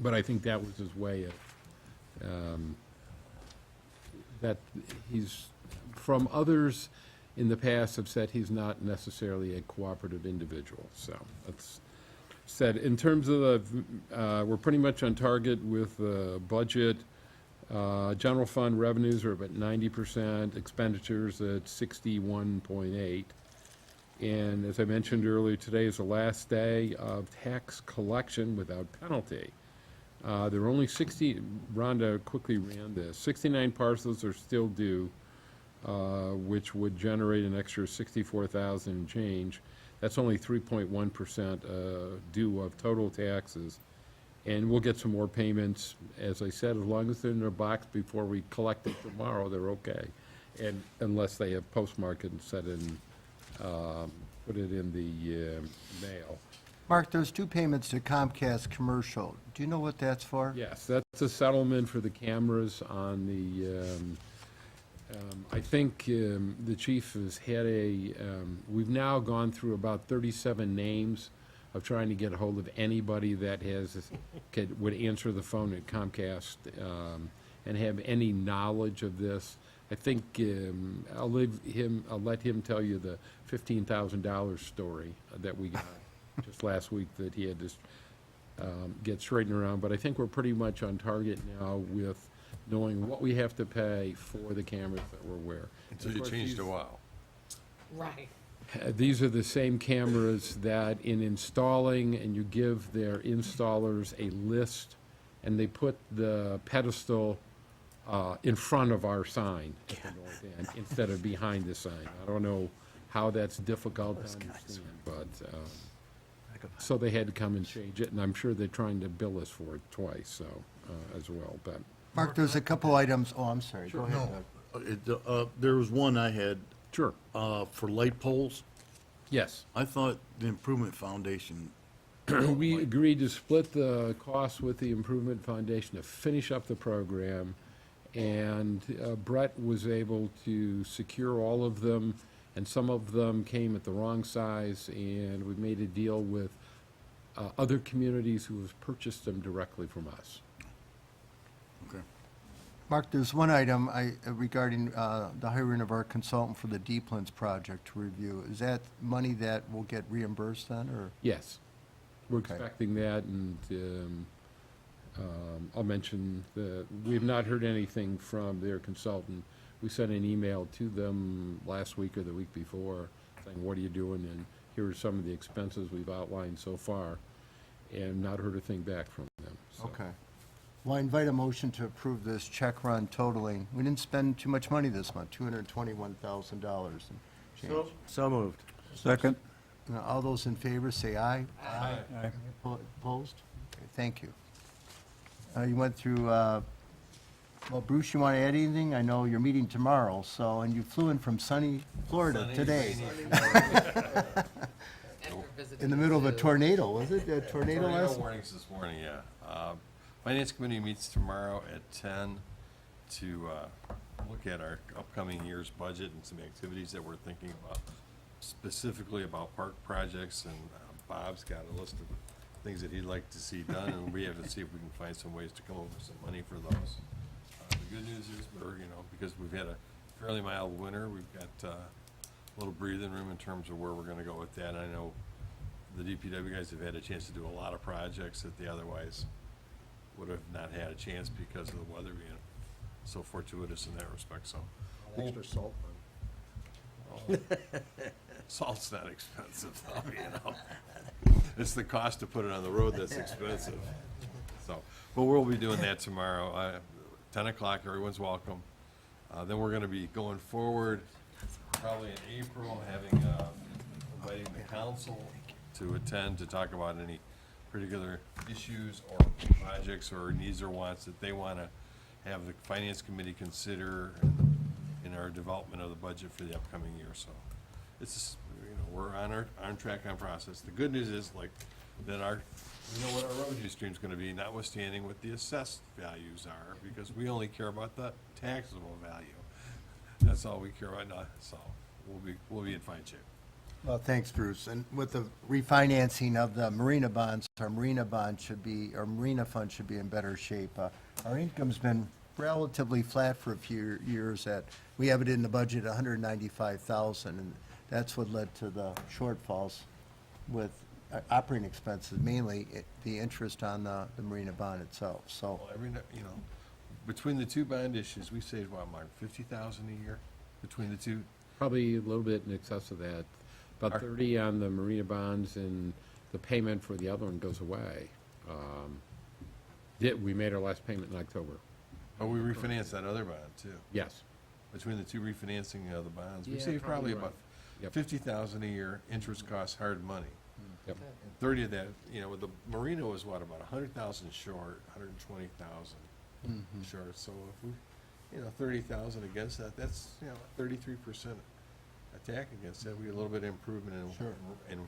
But I think that was his way of, that he's, from others in the past have said he's not necessarily a cooperative individual, so that's said. In terms of the, we're pretty much on target with the budget. General fund revenues are about 90%, expenditures at 61.8. And as I mentioned earlier, today is the last day of tax collection without penalty. There are only 60, Rhonda quickly ran this, 69 parcels are still due, which would generate an extra 64,000 and change. That's only 3.1% due of total taxes. And we'll get some more payments, as I said, as long as they're in their box before we collect it tomorrow, they're okay. And unless they have postmarked it and set in, put it in the mail. Mark, there's 2 payments to Comcast Commercial. Do you know what that's for? Yes, that's a settlement for the cameras on the, I think the chief has had a, we've now gone through about 37 names of trying to get a hold of anybody that has, would answer the phone at Comcast and have any knowledge of this. I think I'll let him tell you the $15,000 story that we got just last week that he had to get straightened around. But I think we're pretty much on target now with knowing what we have to pay for the cameras that we're wearing. Until you changed a while. Right. These are the same cameras that in installing, and you give their installers a list, and they put the pedestal in front of our sign at the north end instead of behind the sign. I don't know how that's difficult to understand, but, so they had to come and change it, and I'm sure they're trying to bill us for it twice, so, as well, but. Mark, there's a couple items, oh, I'm sorry, go ahead. Doug. There was one I had, Sure. for light poles. Yes. I thought the Improvement Foundation, We agreed to split the costs with the Improvement Foundation to finish up the program, and Brett was able to secure all of them, and some of them came at the wrong size, and we made a deal with other communities who have purchased them directly from us. okay. Mark, there's one item regarding the hiring of our consultant for the Deeplands project to review. Is that money that will get reimbursed then, or? Yes, we're Okay. expecting that, and I'll mention that we have not heard anything from their consultant. We sent an email to them last week or the week before, saying, what are you doing, and here are some of the expenses we've outlined so far, and not heard a thing back from them. So. Okay. Well, I invite a motion to approve this check run totaling, we didn't spend too much money this month, $221,000 and change. So moved. Second. Now, all those in favor, say aye. Aye. Opposed? Okay, thank you. You went through, well, Bruce, you want to add anything? I know you're meeting tomorrow, so, and you flew in from sunny Florida today. And we're visiting In the middle of a too. tornado, was it? A tornado Tornado last? warnings this morning, yeah. Finance Committee meets tomorrow at 10 to look at our upcoming year's budget and some activities that we're thinking about, specifically about park projects, and Bob's got a list of things that he'd like to see done, and we have to see if we can find some ways to come up with some money for those. The good news is, because we've had a fairly mild winter, we've got a little breathing room in terms of where we're gonna go with that. I know the DPW guys have had a chance to do a lot of projects that they otherwise would have not had a chance because of the weather being so fortuitous in that respect, so. Extra salt. Salt's not expensive, though, you know. It's the cost to put it on the road that's expensive. So, but we'll be doing that tomorrow. 10 o'clock, everyone's welcome. Then we're gonna be going forward, probably in April, having, inviting the council to attend to talk about any particular issues or projects or needs or wants that they wanna have the finance committee consider in our development of the budget for the upcoming year, so. It's, just, we're on track, on process. The good news is, like, that we know what our revenue stream's gonna be, notwithstanding what the assessed values are, because we only care about the taxable value. That's all we care about now, so we'll be in fine shape. Well, thanks, Bruce. And with the refinancing of the marina bonds, our marina bond should be, our marina fund should be in better shape. Our income's been relatively flat for a few years we have it in the budget, 195,000, and that's what led to the shortfalls with operating expenses, mainly the interest on the marina bond itself, so. Well, between the two bond issues, we saved, what, Mark, 50,000 a year between the two? Probably a little bit in excess of that. About 30 on the marina bonds, and the payment for the other one goes away. We made our last payment in October. Oh, we refinanced that other bond, too. Yes. Between the two refinancing of the bonds, we Yeah, saved probably probably about Yep. 50,000 a year, interest costs, hard money. Yep. And 30 of that, with the marina was what, about 100,000 short, 120,000 short, so if we, 30,000 against that, that's, 33% attack against that, we get a little bit of improvement in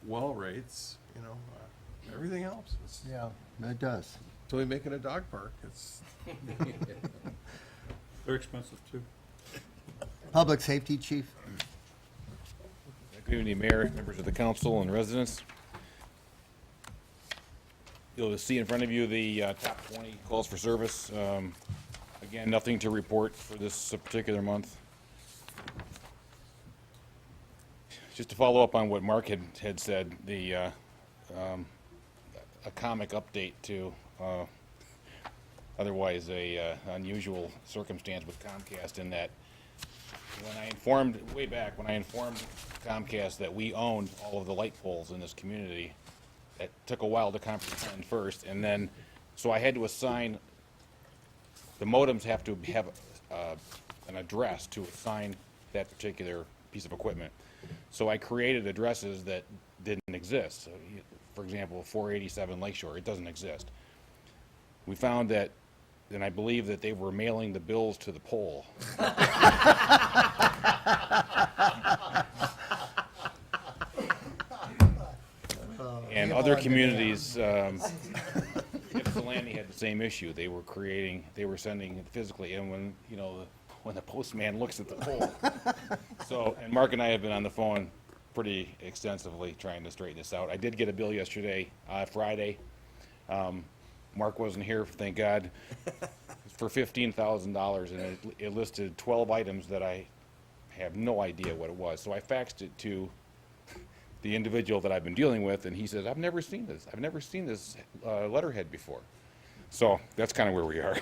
well rates, everything helps. Yeah, it does. Until we make it a dog park, it's, They're expensive, too. Public Safety Chief? Good evening, Mayor, members of the council, and residents. You'll see in front of you the top 20 calls for service. Again, nothing to report for this particular month. Just to follow up on what Mark had said, a comic update to otherwise a unusual circumstance with Comcast, in that when I informed Comcast that we owned all of the light poles in this community, it took a while to comprehend first, and then, so I had to assign, the modems have to have an address to assign that particular piece of equipment. So I created addresses that didn't exist. So, for example, 487 Lakeshore, it doesn't exist. We found that, and I believe that they were mailing the bills to the pole. And other communities, Ypsilanti had the same issue. They were sending it physically, and when the postman looks at the pole. So, and Mark and I have been on the phone pretty extensively trying to straighten this out. I did get a bill yesterday, Friday. Mark wasn't here, thank God, for $15,000, and it listed 12 items that I have no idea what it was. So I faxed it to the individual that I've been dealing with, and he says, I've never seen this. I've never seen this letterhead before. So that's kind of where we are.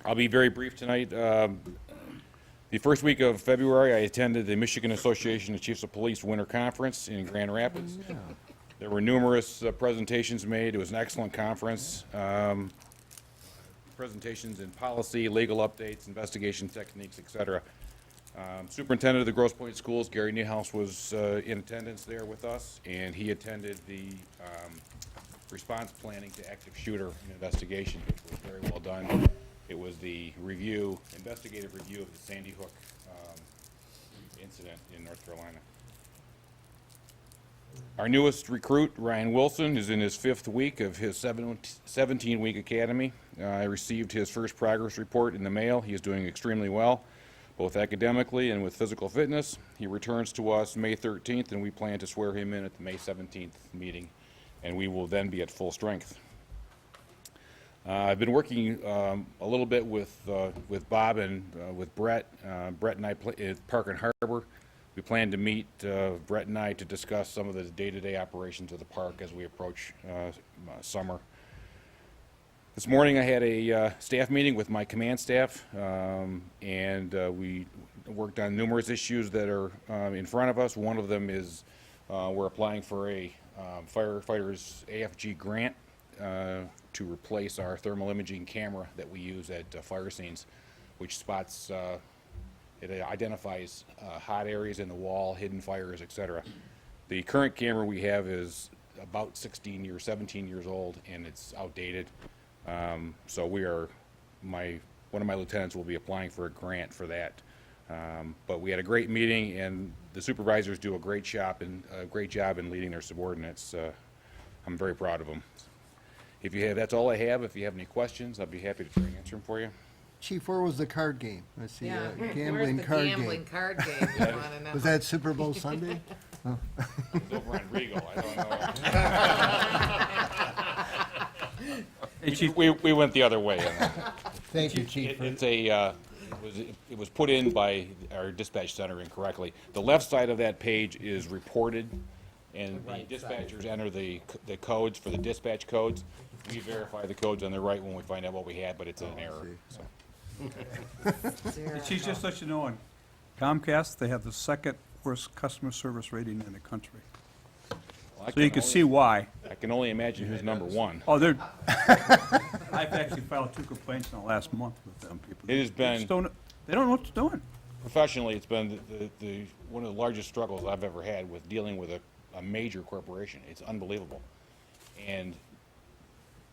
I'll be very brief tonight. The first week of February, I attended the Michigan Association of Chiefs of Police Winter Conference in Grand Rapids. There were numerous presentations made. It was an excellent conference. Presentations in policy, legal updates, investigation techniques, etc. Superintendent of the Grosse Pointe Schools, Gary Niehaus, was in attendance there with us, and he attended the response planning to active shooter investigation, which was very well done. It was the investigative review of the Sandy Hook incident in North Carolina. Our newest recruit, Ryan Wilson, is in his 5th week of his 17-week academy. I received his first progress report in the mail. He is doing extremely well, both academically and with physical fitness. He returns to us May 13th, and we plan to swear him in at the May 17th meeting, and we will then be at full strength. I've been working a little bit with Bob and with Brett. Brett and I at Park and Harbor. We plan to meet, Brett and I, to discuss some of the day-to-day operations of the park as we approach summer. This morning I had a staff meeting with my command staff, and we worked on numerous issues that are in front of us. One of them is we're applying for a firefighters AFG grant to replace our thermal imaging camera that we use at fire scenes, which spots, it identifies hot areas in the wall, hidden fires, etc. The current camera we have is about 16 years, 17 years old, and it's outdated. So one of my lieutenants will be applying for a grant for that. But we had a great meeting, and the supervisors do a great job in leading their subordinates. I'm very proud of them. That's all I have. If you have any questions, I'd be happy to try and answer them for you. Chief, where was the card game? I see Yeah, a where's gambling the card gambling game. card game, we wanna know. Was that Super Bowl Sunday? It's over on Regal. I don't know. We went the other way. Thank you, Chief. It was put in by our dispatch center incorrectly. The left side of that page is reported, and the dispatchers enter the codes for the dispatch codes. We verify the codes on the right when we find out what we had, but it's an error. So. Hey, Chief, just to let you know, on Comcast, they have the second worst customer service rating in the country. Well, So you can see why. I can only imagine who's number one. Oh, they're, I've actually filed 2 complaints in the last month with them people. It has They just don't know what they're doing. Professionally, it's been one of the largest struggles I've ever had with dealing with a major corporation. It's unbelievable. And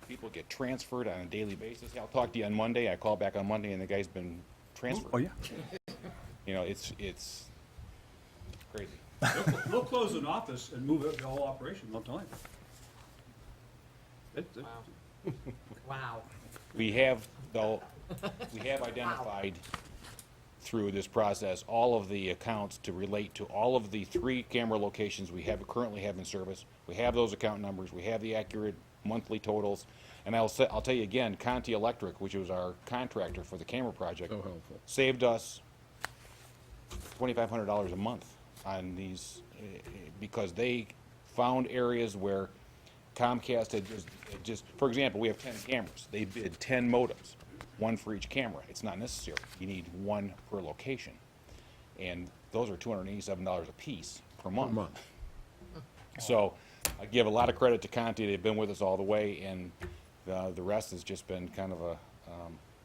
people get transferred on a daily basis. I'll talk to you on Monday. I call back on Monday, and the guy's been transferred. Oh, yeah. You know, it's crazy. They'll close an office and move the whole operation, they'll tell you. Wow. We have identified through this process all of the accounts to relate to all of the 3 camera locations we currently have in service. We have those account numbers. We have the accurate monthly totals. And I'll tell you again, Conti Electric, which was our contractor for the camera project, So helpful. saved us $2,500 a month on these, because they found areas where Comcast had just, for example, we have 10 cameras. They bid 10 modems, 1 for each camera. It's not necessary. You need 1 per location. And those are $287 a piece per month. So I give a lot of credit to Conti. They've been with us all the way, and the rest has just been kind of a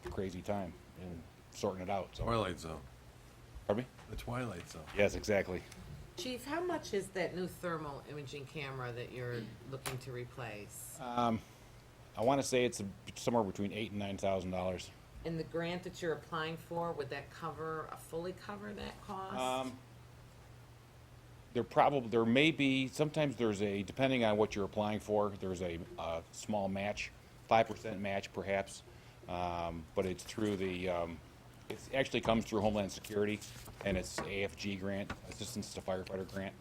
crazy time in sorting it out. So. Twilight Zone, Pardon me? the Twilight Zone. Yes, exactly. Chief, how much is that new thermal imaging camera that you're looking to replace? I want to say it's somewhere between $8,000 and $9,000. And the grant that you're applying for, would that fully cover that cost? There may be, sometimes depending on what you're applying for, there's a small match, 5% match perhaps, but it's through it actually comes through Homeland Security, and it's AFG grant, Assistance to Firefighter grant.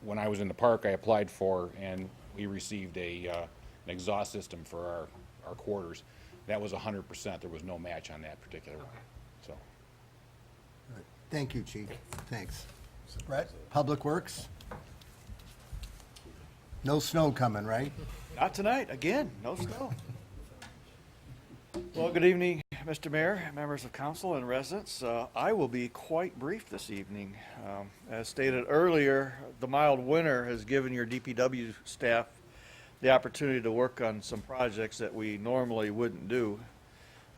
When I was in the park, I applied for, and we received an exhaust system for our quarters. That was 100%. There was no match on that particular one. So. Thank you, Chief. Thanks. Brett, Public Works? No snow coming, right? Not tonight, again, no snow. Well, good evening, Mr. Mayor, members of council and residents. I will be quite brief this evening. As stated earlier, the mild winter has given your DPW staff the opportunity to work on some projects that we normally wouldn't do.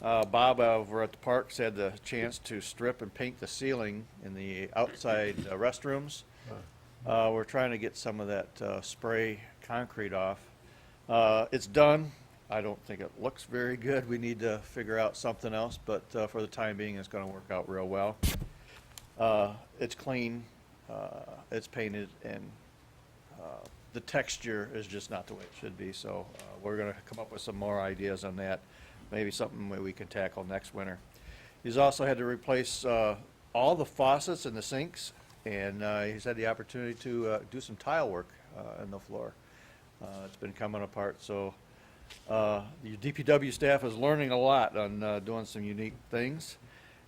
Bob over at the parks had the chance to strip and paint the ceiling in the outside restrooms. We're trying to get some of that spray concrete off. It's done. I don't think it looks very good. We need to figure out something else, but for the time being, it's going to work out real well. It's clean, it's painted, and the texture is just not the way it should be, so we're going to come up with some more ideas on that. Maybe something we can tackle next winter. He's also had to replace all the faucets and the sinks, and he's had the opportunity to do some tile work in the floor. It's been coming apart, so your DPW staff is learning a lot on doing some unique things.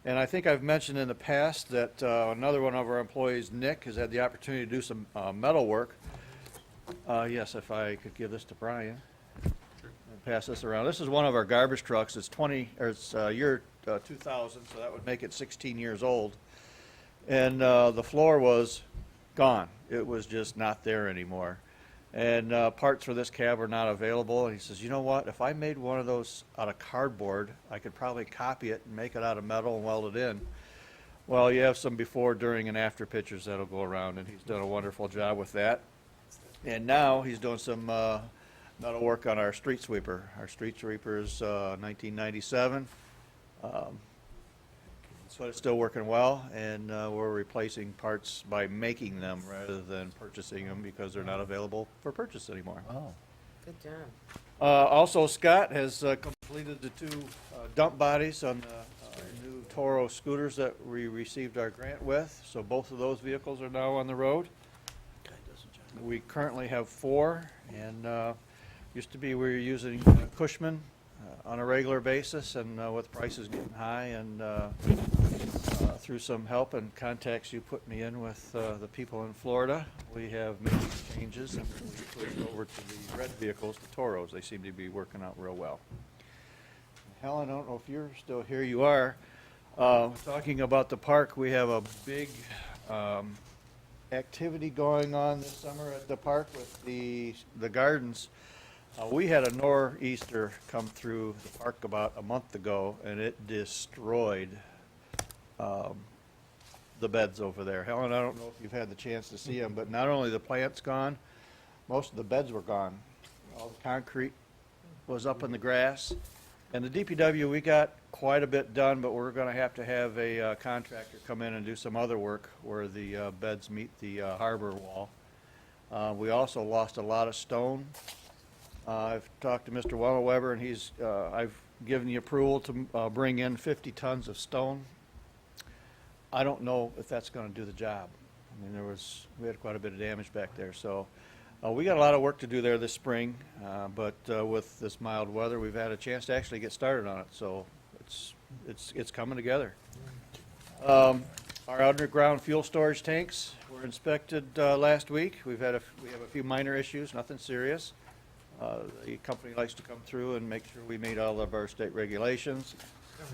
And I think I've mentioned in the past that another one of our employees, Nick, has had the opportunity to do some metal work. Yes, if I could give this to Brian. And pass this around. This is one of our garbage trucks. It's year 2000, so that would make it 16 years old. And the floor was gone. It was just not there anymore. And parts for this cab are not available. And he says, you know what, if I made one of those out of cardboard, I could probably copy it and make it out of metal and weld it in. Well, you have some before, during, and after pictures that'll go around, and he's done a wonderful job with that. And now he's doing some metal work on our street sweeper. Our street sweeper is 1997. So it's still working well, and we're replacing parts by making them rather than purchasing them because they're not available for purchase anymore. Oh, Good job. Also, Scott has completed the 2 dump bodies on the new Toro scooters that we received our grant with. So both of those vehicles are now on the road. We currently have 4, and used to be we were using Cushman on a regular basis, and with prices getting high, and through some help and contacts you put me in with the people in Florida, we have made these changes, and we switched over to the red vehicles, the Toros. They seem to be working out real well. Helen, I don't know if you're still here. You are. Talking about the park, we have a big activity going on this summer at the park with the gardens. We had a nor'easter come through the park about a month ago, and it destroyed the beds over there. Helen, I don't know if you've had the chance to see them, but not only the plants gone, most of the beds were gone. All the concrete was up in the grass. And the DPW, we got quite a bit done, but we're going to have a contractor come in and do some other work where the beds meet the harbor wall. We also lost a lot of stone. I've talked to Mr. Weber, and I've given the approval to bring in 50 tons of stone. I don't know if that's going to do the job. I mean, we had quite a bit of damage back there, so we got a lot of work to do there this spring. But with this mild weather, we've had a chance to actually get started on it, so it's coming together. Our underground fuel storage tanks were inspected last week. We have a few minor issues, nothing serious. The company likes to come through and make sure we meet all of our state regulations.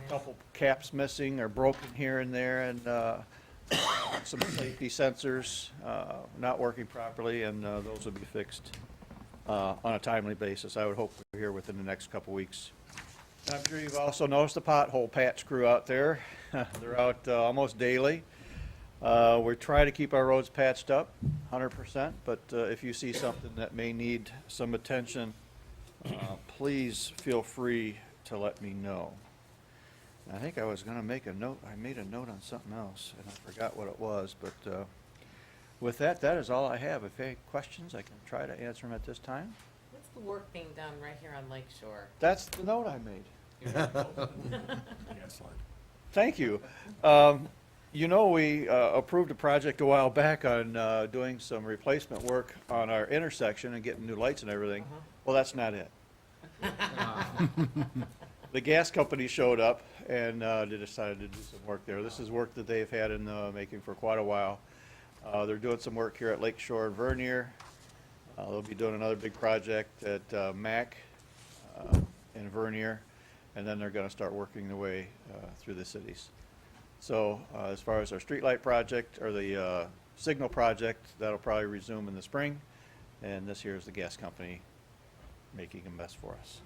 A couple caps missing or broken here and there, and some safety sensors not working properly, and those will be fixed on a timely basis. I would hope we're here within the next couple weeks. I'm sure you've also noticed the pothole patch crew out there. They're out almost daily. We're trying to keep our roads patched up 100%, but if you see something that may need some attention, please feel free to let me know. I think I was going to make a note. I made a note on something else, and I forgot what it was, but with that, that is all I have. If you have any questions, I can try to answer them at this time. What's the work being done right here on Lake Shore? That's the note I made. Thank you. You know, we approved a project a while back on doing some replacement work on our intersection and getting new lights and everything. Well, that's not it. The gas company showed up and they decided to do some work there. This is work that they've had in the making for quite a while. They're doing some work here at Lake Shore and Vernier. They'll be doing another big project at Mac in Vernier, and then they're going to start working their way through the cities. So as far as our streetlight project, or the signal project, that'll probably resume in the spring, and this here is the gas company making a mess for us.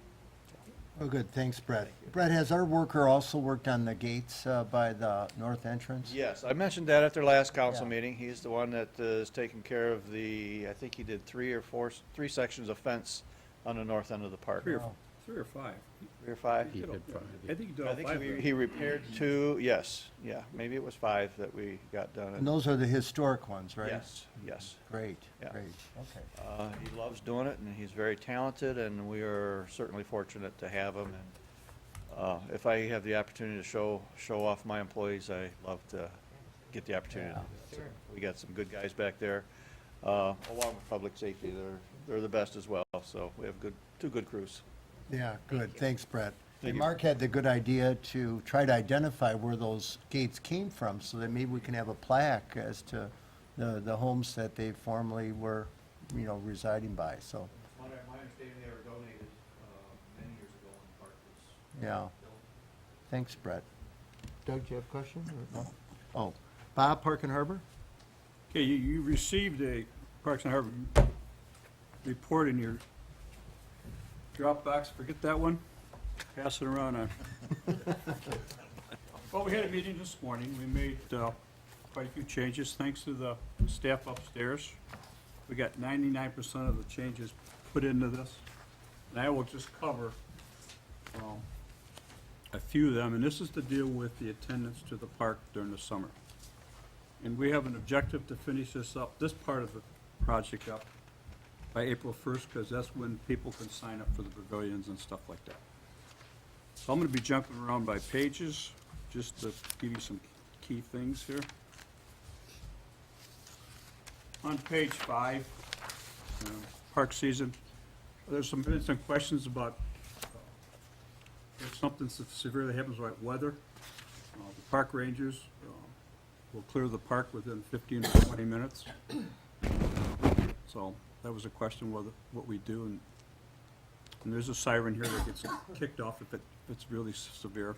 oh, good, thanks, Brett. Brett, has our worker also worked on the gates by the north entrance? Yes, I mentioned that at their last council Yeah. meeting. He's the one that is taking care of I think he did three sections of fence on the north end of the park. Three or Wow. 5. 3 or 5? He did fine. I think you did I all think 5. he repaired 2, yes, yeah, maybe it was 5 that we got done. And those are the historic ones, right? Yes, yes. Great, Yeah. great, okay. He loves doing it, and he's very talented, and we are certainly fortunate to have him. And if I have the opportunity to show off my employees, I love to get the opportunity. Yeah. We got some good guys back there, along with public safety. They're the best as well, so we have two good crews. Yeah, good, thanks, Brett. Thank And you. Mark had the good idea to try to identify where those gates came from, so that maybe we can have a plaque as to the homes that they formerly were, residing by, so, My understanding, they were donated many years ago when the park was yeah. Thanks, Brett. Doug, do you have a question, or no? Oh, Bob, Park and Harbor? Okay, you received a Parks and Harbor report in your Dropbox, forget that one, pass it around on. Well, we had a meeting this morning, we made quite a few changes, thanks to the staff upstairs. We got 99% of the changes put into this, and I will just cover a few of them, and this is to deal with the attendance to the park during the summer. And we have an objective to finish this part of the project up by April 1st, because that's when people can sign up for the pavilions and stuff like that. So I'm going to be jumping around by pages, just to give you some key things here. On page 5, park season, there's been some questions about if something severely happens like weather. The park rangers will clear the park within 15 to 20 minutes. So that was a question what we do, and there's a siren here that gets kicked off if it's really severe.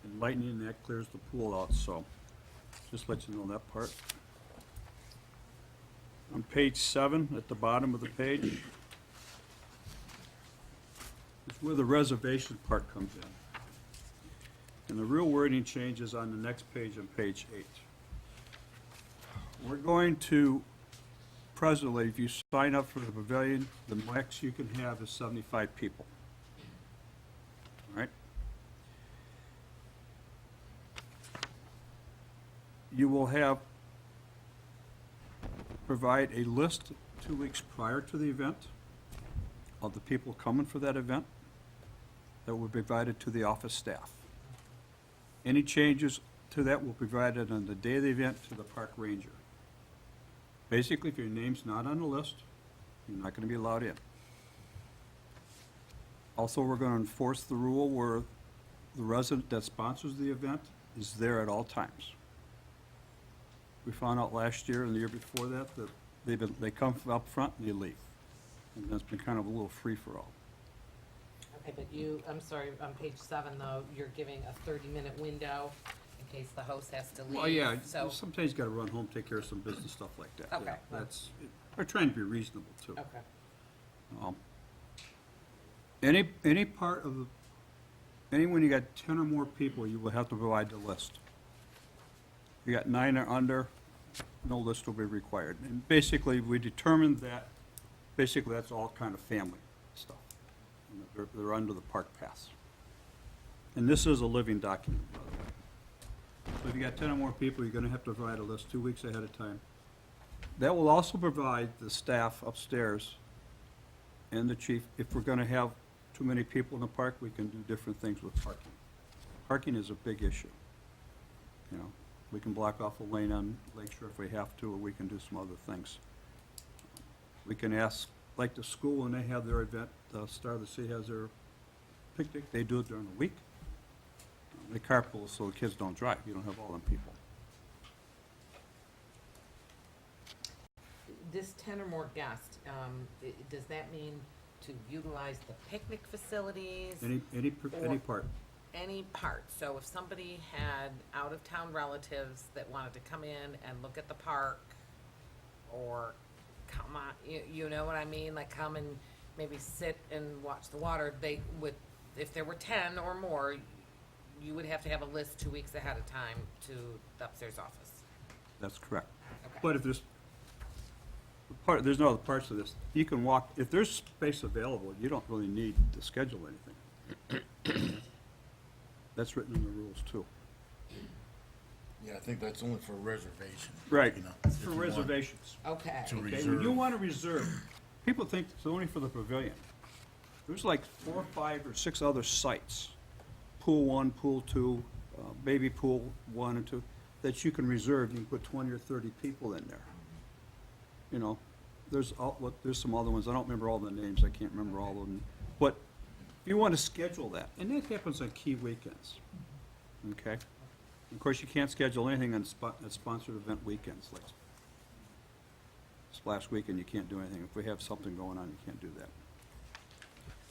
And lightning, that clears the pool out, so just let you know that part. On page 7, at the bottom of the page, is where the reservation part comes in. And the real wording changes on the next page, on page 8. We're going to, presently, if you sign up for the pavilion, the max you can have is 75 people. All right? You will provide a list 2 weeks prior to the event of the people coming for that event that will be provided to the office staff. Any changes to that will be provided on the day of the event to the park ranger. Basically, if your name's not on the list, you're not going to be allowed in. Also, we're going to enforce the rule where the resident that sponsors the event is there at all times. We found out last year and the year before that they come up front and they leave. And that's been kind of a little free-for-all. Okay, but I'm sorry, on page 7 though, you're giving a 30-minute window in case the host has to leave. Well, yeah, So, sometimes you gotta run home, take care of some business, stuff like that. Okay. Yeah, we're trying to be reasonable too. okay. Any part of when you got 10 or more people, you will have to provide the list. You got 9 or under, no list will be required. And basically, we determined that, basically, that's all kind of family stuff. And they're under the park pass. And this is a living document, by the way. So if you got 10 or more people, you're gonna have to provide a list 2 weeks ahead of time. That will also provide the staff upstairs and the chief, if we're gonna have too many people in the park, we can do different things with parking. Parking is a big issue. You know, we can block off a lane on Lake Shore if we have to, or we can do some other things. We can ask, like the school, when they have their event, Star of the Sea has their picnic, they do it during the week. They carpool so the kids don't drive, you don't have all them people. This 10 or more guests, does that mean to utilize the picnic facilities? Any part. Any part. So if somebody had out-of-town relatives that wanted to come in and look at the park, or come on, you know what I mean? Like come and maybe sit and watch the water, if there were 10 or more, you would have to have a list 2 weeks ahead of time to the upstairs office. That's correct. Okay. But if there's no other parts of this, you can walk, if there's space available, you don't really need to schedule anything. That's written in the rules too. Yeah, I think that's only for reservation. Right, you know, for if you want reservations. Okay. To Okay, reserve. when you want to reserve, people think it's only for the pavilion. There's like 4 or 5 or 6 other sites, pool 1, pool 2, baby pool 1 and 2, that you can reserve. You can put 20 or 30 people in there. You know, there's some other ones, I don't remember all the names, I can't remember all of them. But if you want to schedule that, and that happens on key weekends, okay? Of course, you can't schedule anything on sponsored event weekends, like Splash Weekend, you can't do anything. If we have something going on, you can't do that.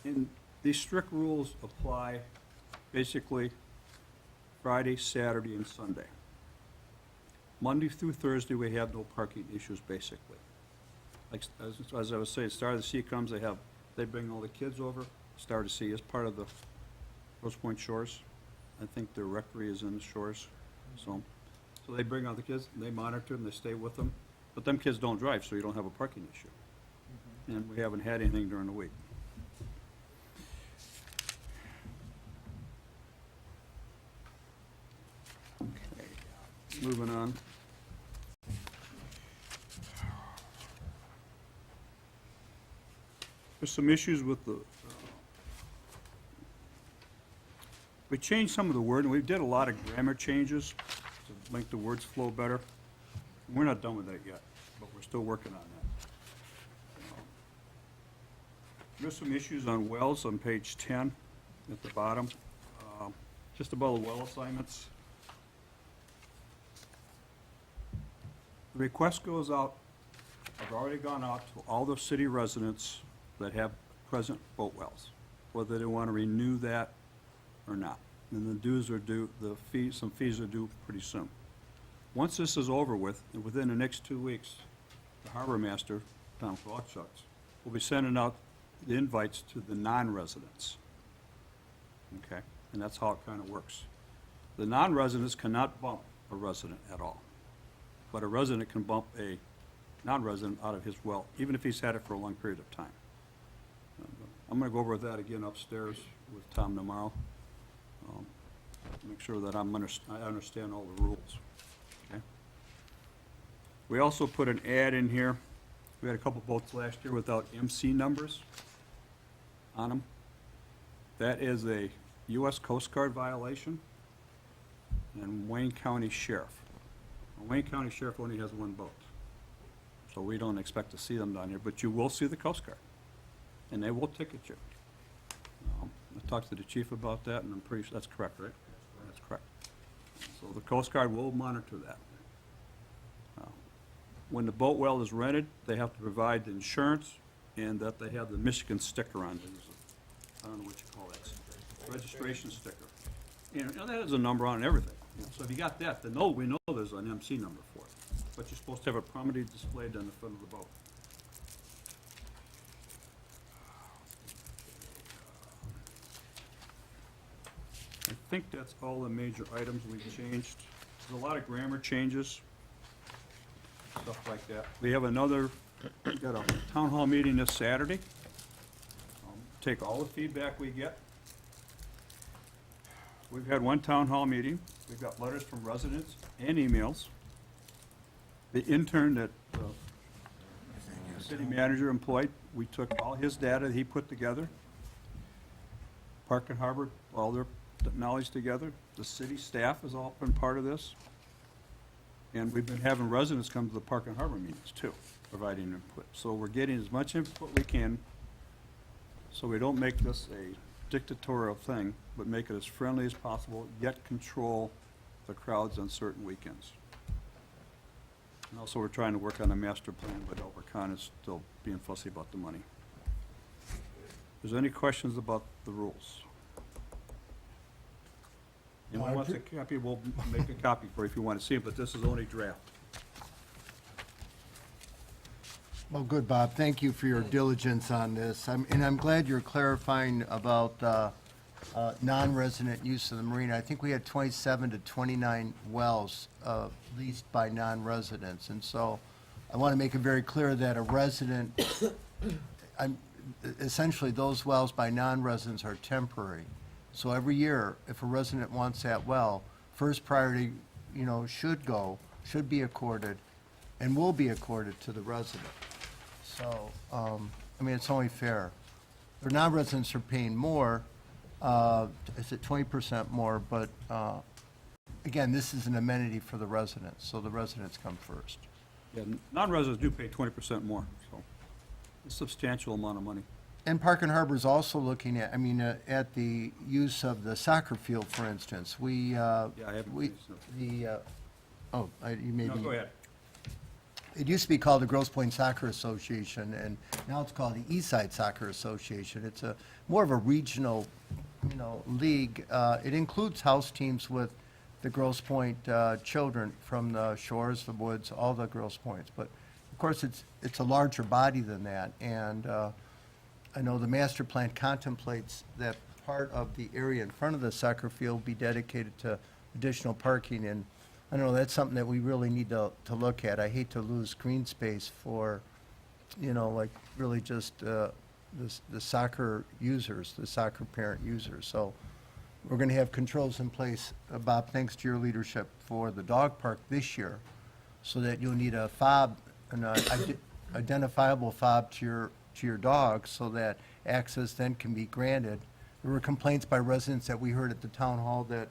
And these strict rules apply basically Friday, Saturday, and Sunday. Monday through Thursday, we have no parking issues, basically. like, as I was saying, Star of the Sea comes, they bring all the kids over. Star of the Sea is part of the Grosse Pointe Shores. I think their rectory is in the shores, so they bring all the kids, and they monitor them, they stay with them. But them kids don't drive, so you don't have a parking issue. And we haven't had anything during the week. Okay, moving on. There's some issues with the, we changed some of the word, and we did a lot of grammar changes to make the words flow better. We're not done with that yet, but we're still working on that. There's some issues on wells on page 10 at the bottom, just about the well assignments. The request goes out, I've already gone out to all the city residents that have present boat wells, whether they want to renew that or not. And the dues are due, some fees are due pretty soon. Once this is over with, and within the next 2 weeks, the harbor master, Tom Kowalczuk's, will be sending out the invites to the non-residents. Okay, and that's how it kind of works. The non-residents cannot bump a resident at all, but a resident can bump a non-resident out of his well, even if he's had it for a long period of time. I'm going to go over that again upstairs with Tom tomorrow. Make sure that I understand all the rules. Okay. We also put an ad in here. We had a couple boats last year without MC numbers on them. That is a U.S. Coast Guard violation and Wayne County Sheriff. Wayne County Sheriff only has one boat, so we don't expect to see them down here, but you will see the Coast Guard, and they will ticket you. I talked to the chief about that, and I'm pretty sure that's correct, right? That's correct. So the Coast Guard will monitor that. When the boat well is rented, they have to provide the insurance and that they have the Michigan sticker on it. I don't know what you call that. Registration sticker. And that has a number on it and everything. So if you got that, then we know there's an MC number for it. But you're supposed to have it prominently displayed on the front of the boat. I think that's all the major items we changed. There's a lot of grammar changes, stuff like that. We have we got a town hall meeting this Saturday. Take all the feedback we get. We've had one town hall meeting. We've got letters from residents and emails. The intern that the city manager employed, we took all his data that he put together. Park and Harbor, all their knowledge together. The city staff has all been part of this. And we've been having residents come to the Park and Harbor meetings too, providing input. So we're getting as much input we can so we don't make this a dictatorial thing, but make it as friendly as possible, yet control the crowds on certain weekends. And also, we're trying to work on a master plan, but Albert Kahn is still being fussy about the money. Is there any questions about the rules? Anyone wants a copy, we'll make a copy for you if you want to see it, but this is only draft. Well, good, Bob. Thank you for your diligence on this. And I'm glad you're clarifying about non-resident use of the marina. I think we had 27 to 29 wells leased by non-residents. And so I want to make it very clear that a resident, essentially those wells by non-residents are temporary. So every year, if a resident wants that well, first priority, should be accorded and will be accorded to the resident. So, it's only fair. The non-residents are paying more, is it 20% more, but, again, this is an amenity for the residents, so the residents come first. Yeah, non-residents do pay 20% more, so it's a substantial amount of money. And Park and Harbor is also looking at, at the use of the soccer field, for instance. We, I haven't we, seen the, you may be. No, go ahead. It used to be called the Grosse Pointe Soccer Association, and now it's called the Eastside Soccer Association. It's more of a regional, league. It includes house teams with the Grosse Pointe children from the shores, the woods, all the Grosse Pointes. But of course, it's a larger body than that, and I know the master plan contemplates that part of the area in front of the soccer field be dedicated to additional parking, and I don't know, that's something that we really need to look at. I hate to lose green space for, like, really just the soccer users, the soccer parent users. So we're going to have controls in place, Bob, thanks to your leadership, for the dog park this year, so that you'll need a fob, an identifiable fob to your dog, so that access then can be granted. There were complaints by residents that we heard at the town hall that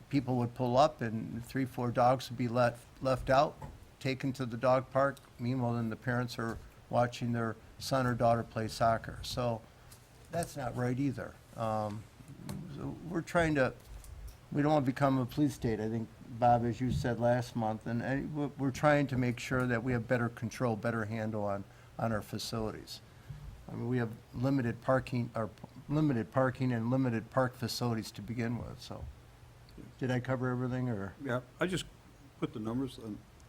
people would pull up and 3, 4 dogs would be left out, taken to the dog park. Meanwhile, then the parents are watching their son or daughter play soccer. So that's not right either. So we're trying to, we don't want to become a police state, I think, Bob, as you said last month, and we're trying to make sure that we have better control, better handle on our facilities. I mean, we have limited parking and limited park facilities to begin with, so. Did I cover everything, or? Yeah, I just put the numbers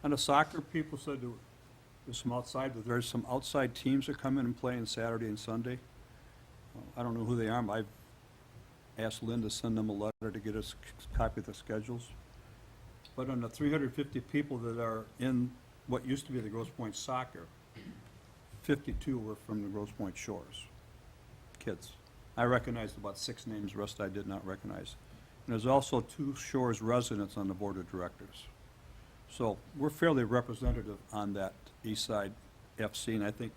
on the soccer. People said there's some outside, but there's some outside teams that come in and play on Saturday and Sunday. I don't know who they are. I've asked Lynn to send them a letter to get us a copy of the schedules. But on the 350 people that are in what used to be the Grosse Pointe Soccer, 52 were from the Grosse Pointe Shores, kids. I recognized about 6 names, the rest I did not recognize. And there's also 2 Shores residents on the board of directors. So we're fairly representative on that East Side FC, and I think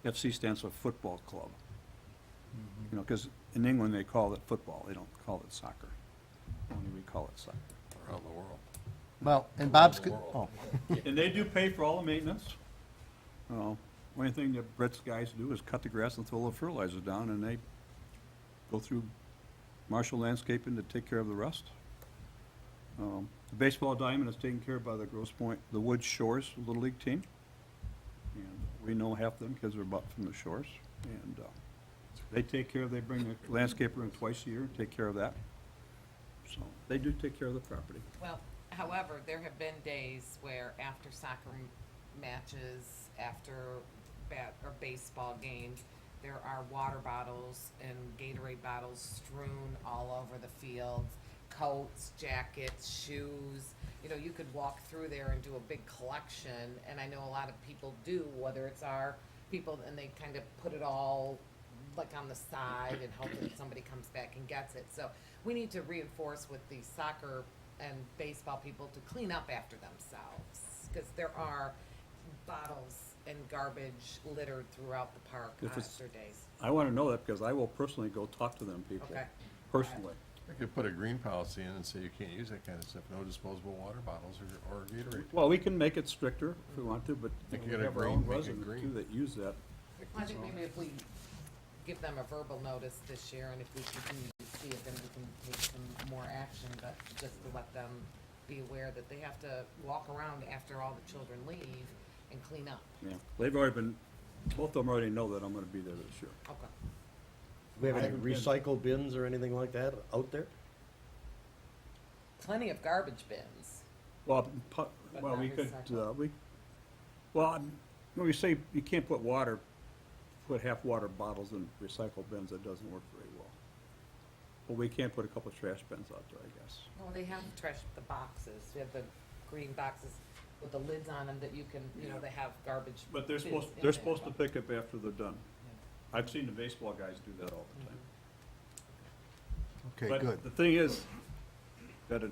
FC stands for Football Club. Because in England they call it football, they don't call it soccer. Only we call it soccer. Around the world. Well, and Bob's, And they do pay for all the maintenance. Only thing that Brett's guys do is cut the grass and throw the fertilizer down, and they go through Marshall Landscaping to take care of the rest. The baseball diamond is taken care of by the Grosse Pointe, the Woods Shores Little League team. And we know half them because they're about from the shores. And they take care of, they bring a landscaper in twice a year and take care of that. So they do take care of the property. Well, however, there have been days where after soccer matches, after baseball games, there are water bottles and Gatorade bottles strewn all over the fields, coats, jackets, shoes. You could walk through there and do a big collection, and I know a lot of people do, whether it's our people, and they kind of put it all like on the side and hope that somebody comes back and gets it. So we need to reinforce with the soccer and baseball people to clean up after themselves, because there are bottles and garbage littered throughout the park on If it's- Easter days. I want to know that because I will personally go talk to them people. Okay. Personally. I could put a green policy in and say you can't use that kind of stuff, no disposable water bottles or Gatorade. Well, we can make it stricter if we want to, but Make we it a have our green- own make it residents green. too that use that. I think maybe if we give them a verbal notice this year, and if we continue to see it, then we can take some more action, but just to let them be aware that they have to walk around after all the children leave and clean up. Yeah, they've already been, both of them already know that I'm going to be there this year. Okay. Do we have any recycle bins or anything like that out there? Plenty of garbage bins. Well, But well, not we could, recycled. when we say you can't put half water bottles in recycle bins, that doesn't work very well. But we can put a couple of trash bins out there, I guess. Well, they have the boxes, they have the green boxes with the lids on them that you can, they have garbage. But they're bins in they're there. supposed to pick up after they're done. I've seen the baseball guys do that all the time. Okay, good. But the thing is, got a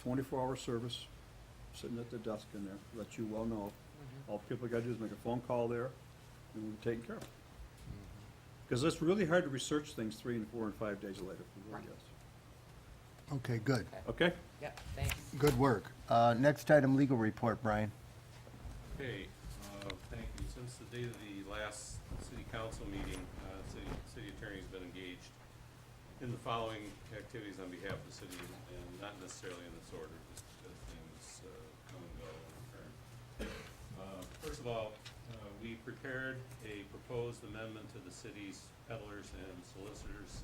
24-hour service sitting at the desk in there, let you well know. All people gotta do is make a phone call there, and we're taking care of it. Because it's really hard to research things 3 and 4 and 5 days later. It really Right. is. Okay, good. Okay? Yep, thanks. Good work. Next item, legal report, Brian. Okay, thank you. Since the date of the last city council meeting, city attorney's been engaged in the following activities on behalf of the city, and not necessarily in this order, just as things come and go and return. First of all, we prepared a proposed amendment to the city's peddlers and solicitors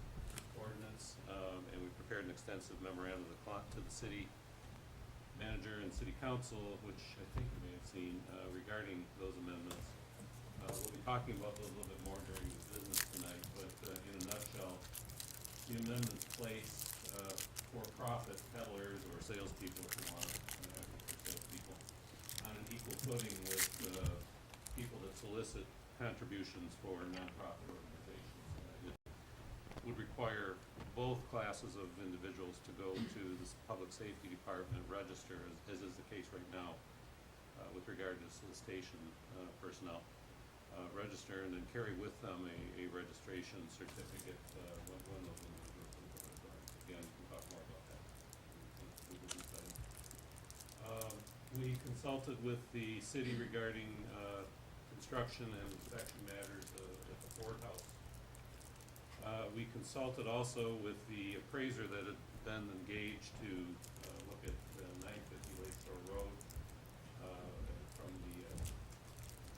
ordinance, and we prepared an extensive memorandum to the city manager and city council, which I think you may have seen, regarding those amendments. We'll be talking about those a little bit more during the business tonight, but in a nutshell, the amendments place for-profit peddlers or salespeople, if you want, salespeople, on an equal footing with people that solicit contributions for nonprofit organizations. It would require both classes of individuals to go to the public safety department, register, as is the case right now, with regard to solicitation personnel. Register and then carry with them a registration certificate when those individuals are required. Again, we can talk more about that. We consulted with the city regarding construction and inspection matters at the Ford House. We consulted also with the appraiser that had been engaged to look at 950 Lakeshore Road from the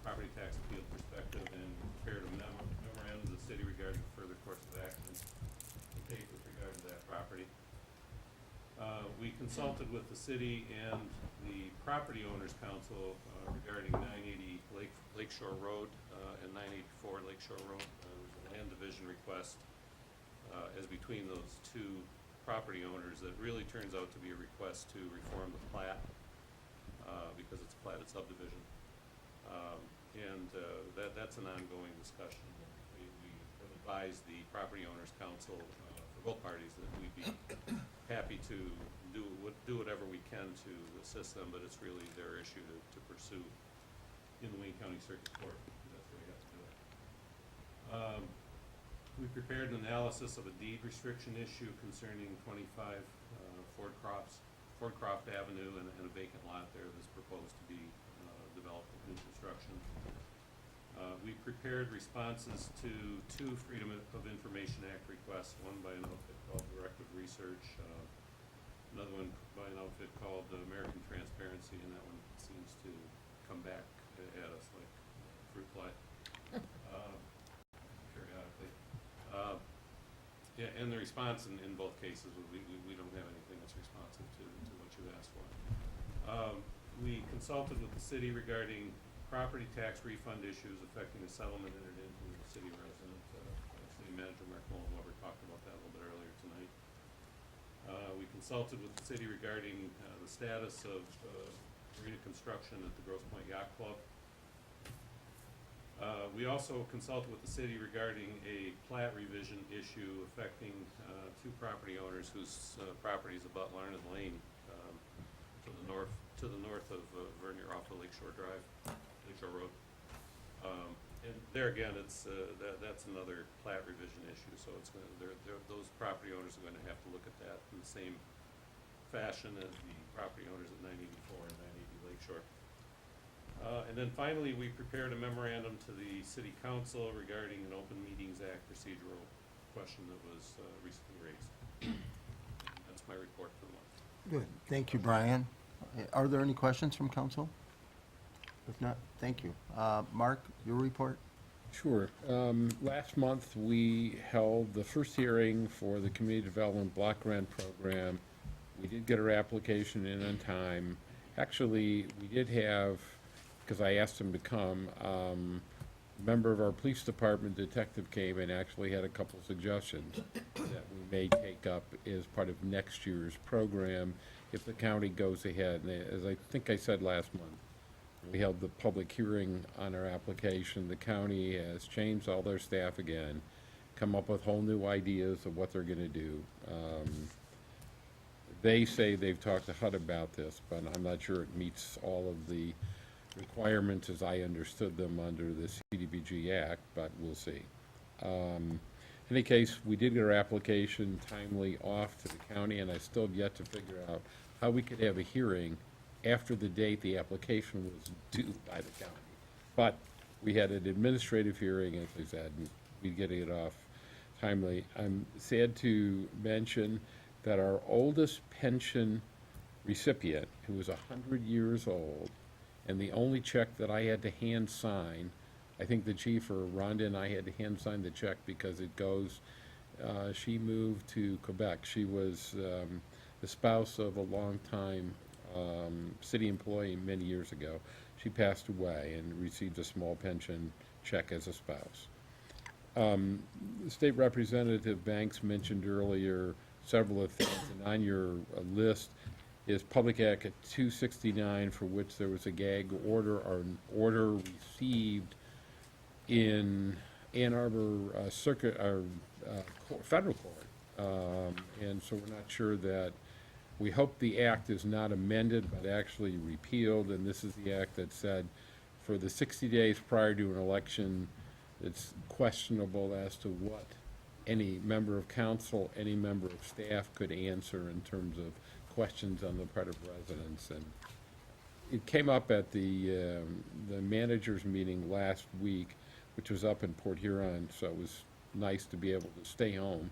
property tax appeal perspective, and prepared a memorandum to the city regarding further course of action to take with regard to that property. We consulted with the city and the Property Owners Council regarding 980 Lakeshore Road and 984 Lakeshore Road. There's a land division request as between those two property owners that really turns out to be a request to reform the plat because it's a platted subdivision. That's an ongoing discussion. We have advised the Property Owners Council for both parties that we'd be happy to do whatever we can to assist them, but it's really their issue to pursue in the Wayne County Circuit Court. That's where we have to do it. We prepared an analysis of a deed restriction issue concerning 25 Ford Croft Avenue and a vacant lot there that's proposed to be developed in construction. We prepared responses to 2 Freedom of Information Act requests, one by an outfit called Directive Research, another one by an outfit called American Transparency, and that one seems to come back at us like fruit fly periodically. Yeah, and the response in both cases, we don't have anything that's responsive to what you asked for. We consulted with the city regarding property tax refund issues affecting the settlement entered into with the city resident. City Manager Mark Mullenweber talked about that a little bit earlier tonight. We consulted with the city regarding the status of marina construction at the Grosse Pointe Yacht Club. We also consulted with the city regarding a plat revision issue affecting 2 property owners whose properties abut Larned Lane to the north of Vernier off of Lakeshore Road. And there again, it's that's another plat revision issue. So it's those property owners are going to have to look at that in the same fashion as the property owners at 984 and 980 Lakeshore. And then finally, we prepared a memorandum to the City Council regarding an Open Meetings Act procedural question that was recently raised. That's my report for the month. Good. Thank you, Brian. Are there any questions from council? If not, thank you. Mark, your report? Sure. Last month, we held the first hearing for the Community Development Block Grant Program. We did get our application in on time. Actually, we did have, because I asked him to come, a member of our police department detective came and actually had a couple suggestions that we may take up as part of next year's program if the county goes ahead. And as I think I said last month, we held the public hearing on our application. The county has changed all their staff again, come up with whole new ideas of what they're going to do. They say they've talked to HUD about this, but I'm not sure it meets all of the requirements as I understood them under the CDBG Act, but we'll see. In any case, we did get our application timely off to the county, and I still have yet to figure out how we could have a hearing after the date the application was due by the county. But we had an administrative hearing, as I said, and we're getting it off timely. I'm sad to mention that our oldest pension recipient, who was 100 years old, and the only check that I had to hand sign, I think the chief or Rhonda and I had to hand sign the check because it goes, she moved to Quebec. She was the spouse of a longtime city employee many years ago. She passed away and received a small pension check as a spouse. State Representative Banks mentioned earlier several of things, and on your list is Public Act 269, for which there was a gag order or an order received in Ann Arbor Circuit, or federal court. And so we're not sure that, we hope the act is not amended, but actually repealed, and this is the act that said for the 60 days prior to an election, it's questionable as to what any member of council, any member of staff could answer in terms of questions on the part of residents. And it came up at the managers' meeting last week, which was up in Port Huron, so it was nice to be able to stay home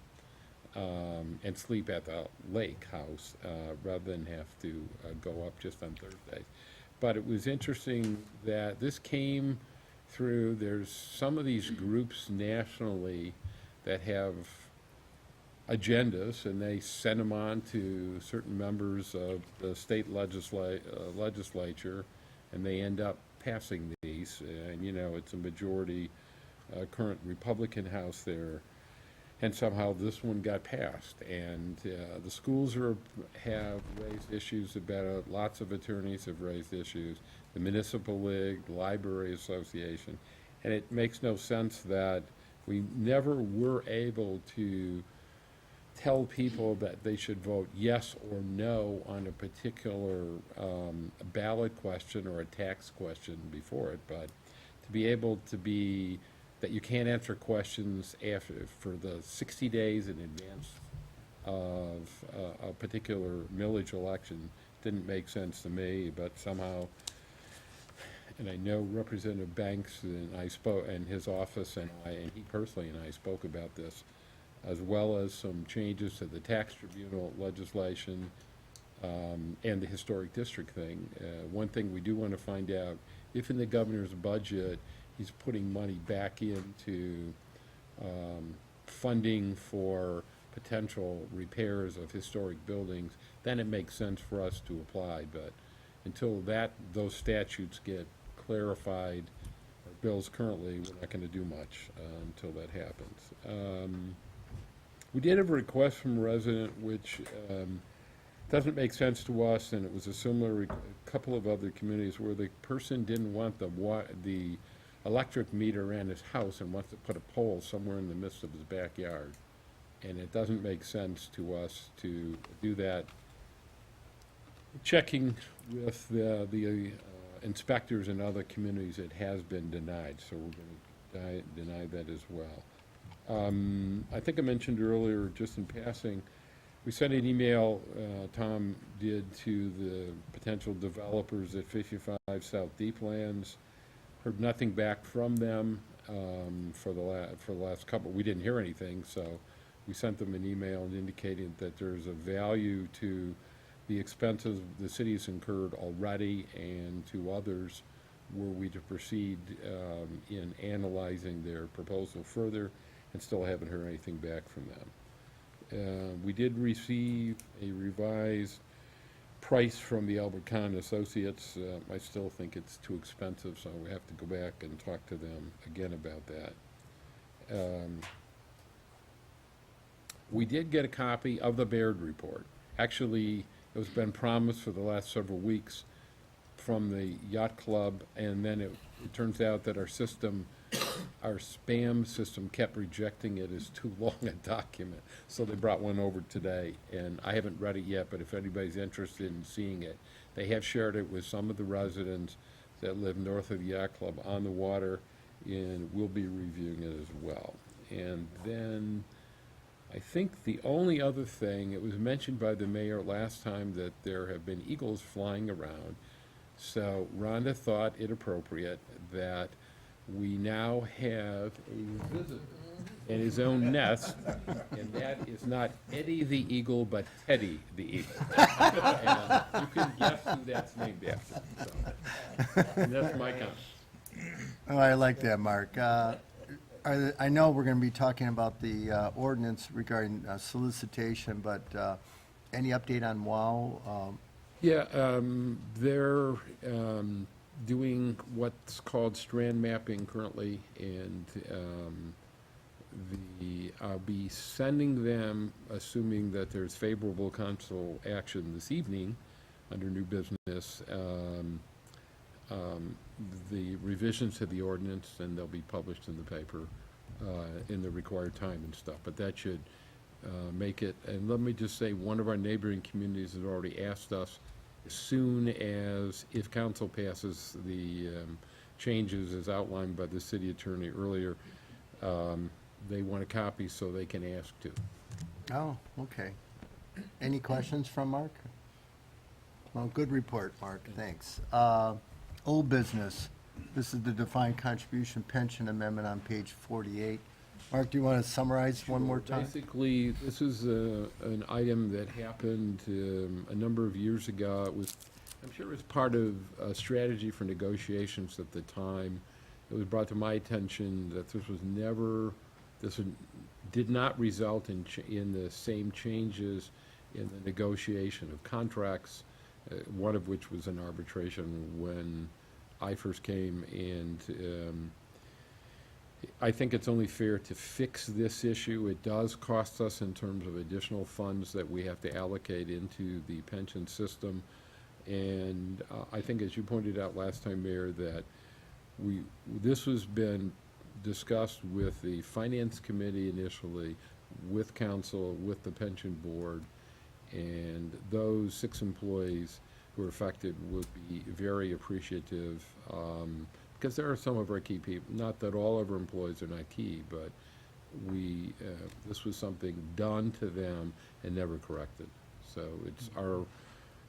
and sleep at the lake house rather than have to go up just on Thursdays. But it was interesting that this came through, there's some of these groups nationally that have agendas, and they send them on to certain members of the state legislature, and they end up passing these. And, you know, it's a majority current Republican House there, and somehow this one got passed. And the schools have raised issues about it. Lots of attorneys have raised issues. The Municipal League, the Library Association. And it makes no sense that we never were able to tell people that they should vote yes or no on a particular ballot question or a tax question before it. But to be able to be, that you can't answer questions for the 60 days in advance of a particular millage election didn't make sense to me, but somehow, and I know Representative Banks and I spoke, and his office and he personally and I spoke about this, as well as some changes to the tax tribunal legislation and the historic district thing. One thing we do want to find out, if in the governor's budget he's putting money back into funding for potential repairs of historic buildings, then it makes sense for us to apply. But until those statutes get clarified, or bills currently, we're not going to do much until that happens. We did have a request from a resident which doesn't make sense to us, and it was a similar, a couple of other communities where the person didn't want the electric meter in his house and wants to put a pole somewhere in the midst of his backyard. And it doesn't make sense to us to do that. Checking with the inspectors in other communities, it has been denied, so we're going to deny that as well. I think I mentioned earlier, just in passing, we sent an email, Tom did, to the potential developers at 55 South Deeplands. Heard nothing back from them for the last couple. We didn't hear anything, so we sent them an email indicating that there's a value to the expenses the city's incurred already and to others were we to proceed in analyzing their proposal further, and still haven't heard anything back from them. We did receive a revised price from the Albert Kahn Associates. I still think it's too expensive, so we have to go back and talk to them again about that. We did get a copy of the Baird report. Actually, it was been promised for the last several weeks from the yacht club, and then it turns out that our spam system kept rejecting it as too long a document, so they brought one over today, and I haven't read it yet, but if anybody's interested in seeing it, they have shared it with some of the residents that live north of the yacht club on the water, and we'll be reviewing it as well. And then I think the only other thing, it was mentioned by the mayor last time that there have been eagles flying around, so Rhonda thought it appropriate that we now have a visitor in his own nest, and that is not Eddie the Eagle, but Teddy the Eagle. And you can guess who that's named after. So. And that's my comment. Oh, I like that, Mark. I know we're going to be talking about the ordinance regarding solicitation, but any update on WOW? Yeah, they're doing what's called strand mapping currently, and I'll be sending them, assuming that there's favorable council action this evening under new business, the revisions to the ordinance, and they'll be published in the paper in the required time and stuff. But that should make it, and let me just say, one of our neighboring communities has already asked us, as soon as, if council passes the changes as outlined by the city attorney earlier, they want a copy so they can ask too. Oh, okay. Any questions from Mark? Well, good report, Mark, thanks. Old business, this is the defined contribution pension amendment on page 48. Mark, do you want to summarize one more time? Basically, this is an item that happened a number of years ago. It was, I'm sure it was part of a strategy for negotiations at the time. It was brought to my attention that this did not result in the same changes in the negotiation of contracts, one of which was an arbitration when I first came, and I think it's only fair to fix this issue. It does cost us in terms of additional funds that we have to allocate into the pension system. And I think, as you pointed out last time, Mayor, that this has been discussed with the Finance Committee initially, with Council, with the Pension Board, and those 6 employees who are affected would be very appreciative, because there are some of our key people, not that all of our employees are not key, but this was something done to them and never corrected. So it's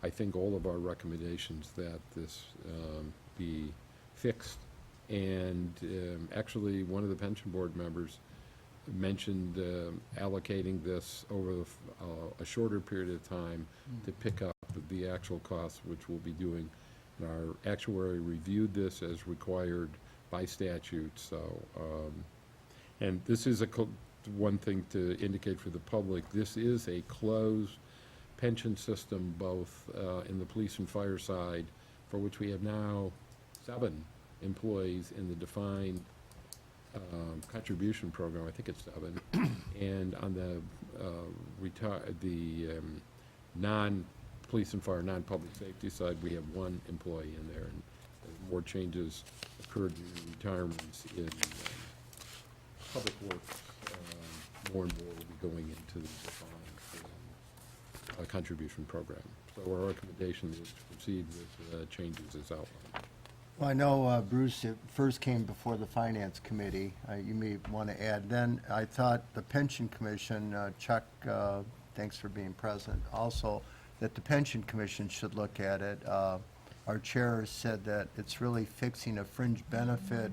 I think all of our recommendations that this be fixed. And actually, one of the pension board members mentioned allocating this over a shorter period of time to pick up the actual costs, which we'll be doing. And our actuary reviewed this as required by statute. So, and this is one thing to indicate for the public. This is a closed pension system, both in the police and fire side, for which we have now 7 employees in the defined contribution program. I think it's 7. And on the non-police and fire, non-public safety side, we have 1 employee in there. And as more changes occurred in retirements in public works, more and more will be going into the defined contribution program. So our recommendation is to proceed with changes as outlined. Well, I know, Bruce, it first came before the Finance Committee. You may want to add. Then I thought the Pension Commission, Chuck, thanks for being present, also, that the Pension Commission should look at it. Our chair said that it's really fixing a fringe benefit,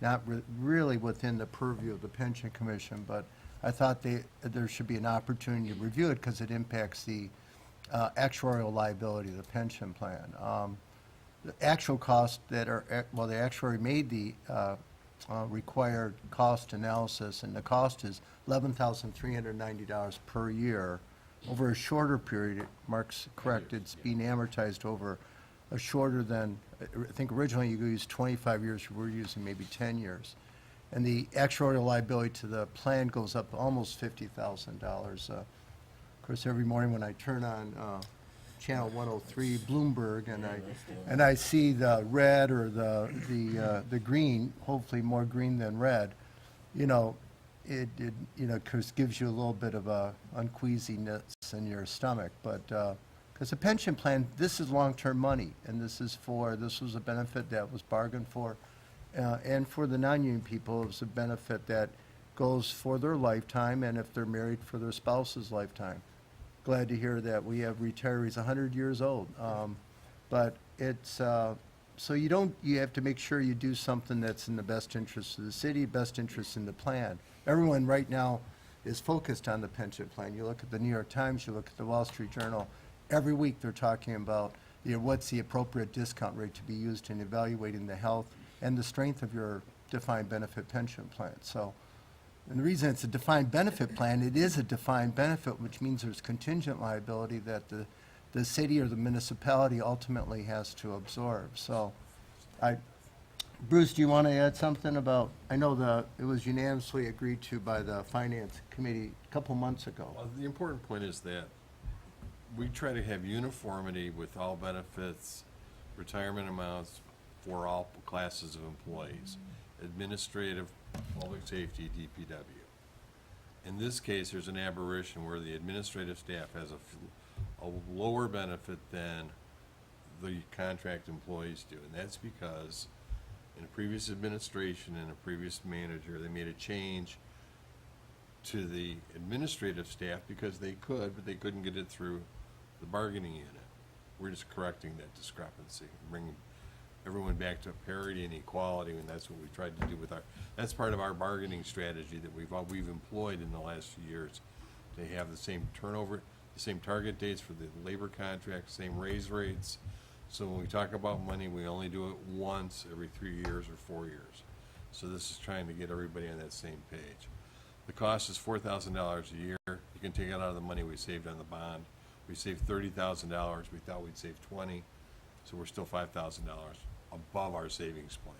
not really within the purview of the Pension Commission, but I thought there should be an opportunity to review it because it impacts the actuarial liability of the pension plan. The actual costs that are, well, the actuary made the required cost analysis, and the cost is $11,390 per year over a shorter period. Mark's correct, it's being amortized over a shorter than, I think originally you used 25 years, we're using maybe 10 years. And the actuarial liability to the plan goes up almost $50,000. Of course, every morning when I turn on Channel 103, Bloomberg, and I see the red or the green, hopefully more green than red, you know, it gives you a little bit of a unqueasiness in your stomach. But because the pension plan, this is long-term money, and this was a benefit that was bargained for, and for the non-union people, it was a benefit that goes for their lifetime, and if they're married, for their spouse's lifetime. Glad to hear that we have retirees 100 years old. But it's, so you have to make sure you do something that's in the best interest of the city, best interest in the plan. Everyone right now is focused on the pension plan. You look at the New York Times, you look at the Wall Street Journal, every week they're talking about, what's the appropriate discount rate to be used in evaluating the health and the strength of your defined benefit pension plan. So, and the reason it's a defined benefit plan, it is a defined benefit, which means there's contingent liability that the the city or the municipality ultimately has to absorb. So, Bruce, do you want to add something about, I know it was unanimously agreed to by the Finance Committee a couple months ago. The important point is that we try to have uniformity with all benefits, retirement amounts for all classes of employees, administrative, public safety, DPW. In this case, there's an aberration where the administrative staff has a lower benefit than the contract employees do, and that's because in a previous administration and a previous manager, they made a change to the administrative staff because they could, but they couldn't get it through the bargaining unit. We're just correcting that discrepancy, bringing everyone back to parity and equality, and that's what we tried to do with that's part of our bargaining strategy that we've employed in the last few years, to have the same turnover, the same target dates for the labor contract, same raise rates. So when we talk about money, we only do it once every 3 years or 4 years. So this is trying to get everybody on that same page. The cost is $4,000 a year. You can take it out of the money we saved on the bond. We saved $30,000. We thought we'd save 20, so we're still $5,000 above our savings plan.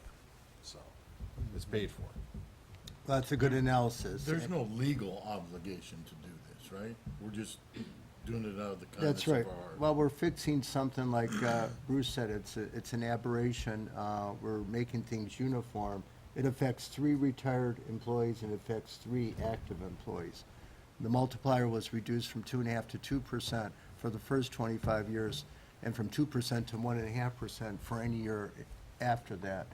So it's paid for. That's a good analysis. There's no legal obligation to do this, right? We're just doing it out of the kindness That's of our right. heart. Well, we're fixing something like Bruce said, it's an aberration. We're making things uniform. It affects 3 retired employees and it affects 3 active employees. The multiplier was reduced from 2.5% to 2% for the first 25 years, and from 2% to 1.5% for any year after that.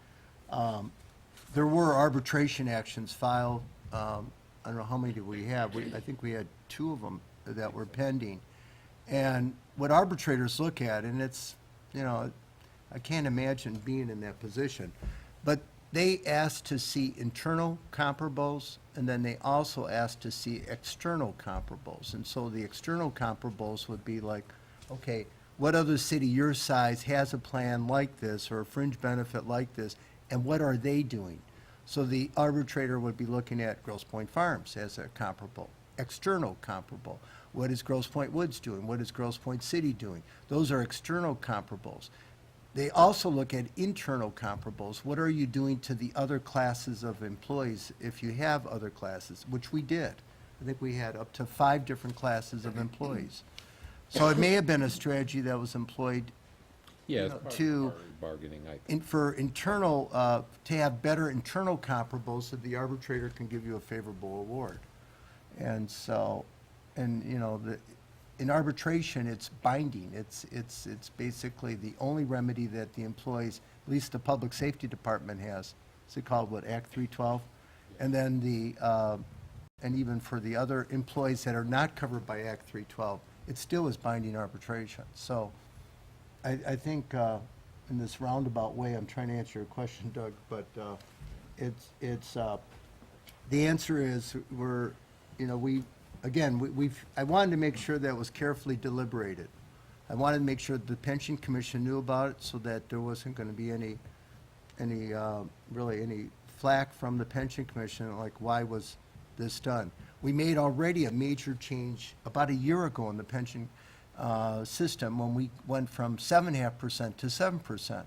There were arbitration actions filed. I don't know how many did we have. I think we had 2 of them that were pending. And what arbitrators look at, and it's, I can't imagine being in that position, but they asked to see internal comparables, and then they also asked to see external comparables. And so the external comparables would be like, okay, what other city your size has a plan like this or a fringe benefit like this, and what are they doing? So the arbitrator would be looking at Grosse Pointe Farms as a comparable, external comparable. What is Grosse Pointe Woods doing? What is Grosse Pointe City doing? Those are external comparables. They also look at internal comparables. What are you doing to the other classes of employees if you have other classes, which we did. I think we had up to 5 different classes of employees. So it may have been a strategy that was employed Yeah, you it's know, part to- of our bargaining, I think. for internal, to have better internal comparables so the arbitrator can give you a favorable award. And so, in arbitration, it's binding. It's basically the only remedy that the employees, at least the Public Safety Department has. Is it called, what, Act 312? And then and even for the other employees that are not covered by Act 312, it still is binding arbitration. So I think in this roundabout way, I'm trying to answer your question, Doug, but the answer is I wanted to make sure that it was carefully deliberated. I wanted to make sure the Pension Commission knew about it so that there wasn't going to be any flack from the Pension Commission, like why was this done? We made already a major change about a year ago in the pension system when we went from 7.5% to 7%.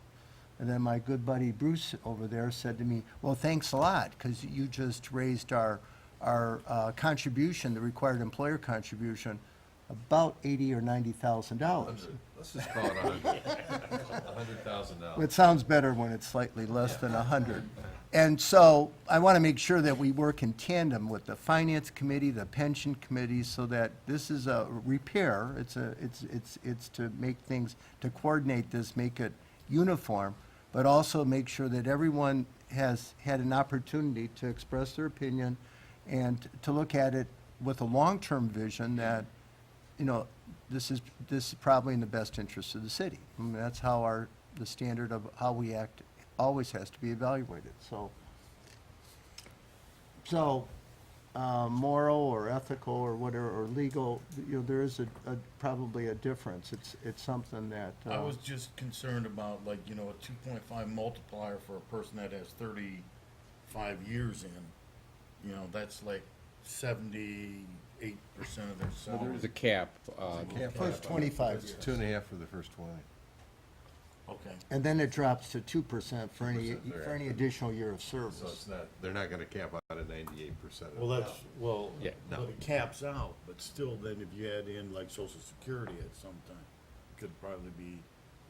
And then my good buddy Bruce over there said to me, well, thanks a lot, because you just raised our contribution, the required employer contribution, about $80,000 or $90,000. Let's just call it $100,000. It sounds better when it's slightly less than 100. And so I want to make sure that we work in tandem with the Finance Committee, the Pension Committee, so that this is a repair. It's to make things, to coordinate this, make it uniform, but also make sure that everyone has had an opportunity to express their opinion and to look at it with a long-term vision that, this is probably in the best interest of the city. I mean, that's how the standard of how we act always has to be evaluated. So moral or ethical or whatever, or legal, there is probably a difference. It's something that. I was just concerned about a 2.5 multiplier for a person that has 35 years in. That's like $70,000, 8% of their So salary. there's a cap. First 25 years. 2.5 for the first 20. Okay. And then it drops to 2% for any, 2% for any additional year of So service. it's not, they're not gonna cap out at 98%. Well, that's, well, Yeah. but it caps out, but still, then if you add in like social security at some time, it could probably be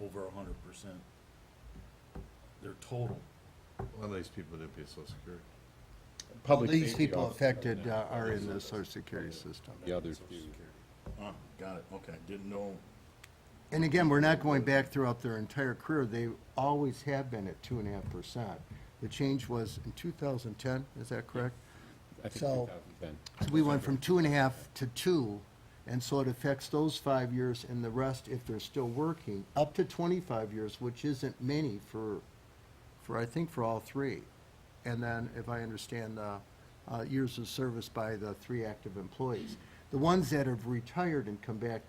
over 100%. Their total. Well, these people didn't pay social security. Public These safety people also- affected are in the social security system. The others do. Got it, okay, didn't know. And again, we're not going back throughout their entire career. They always have been at 2.5%. The change was in 2010, is that correct? I think So- 2010. So we went from 2.5 to 2, and so it affects those 5 years and the rest, if they're still working, up to 25 years, which isn't many for I think, for all three. And then, if I understand, years of service by the 3 active employees. The ones that have retired and come back,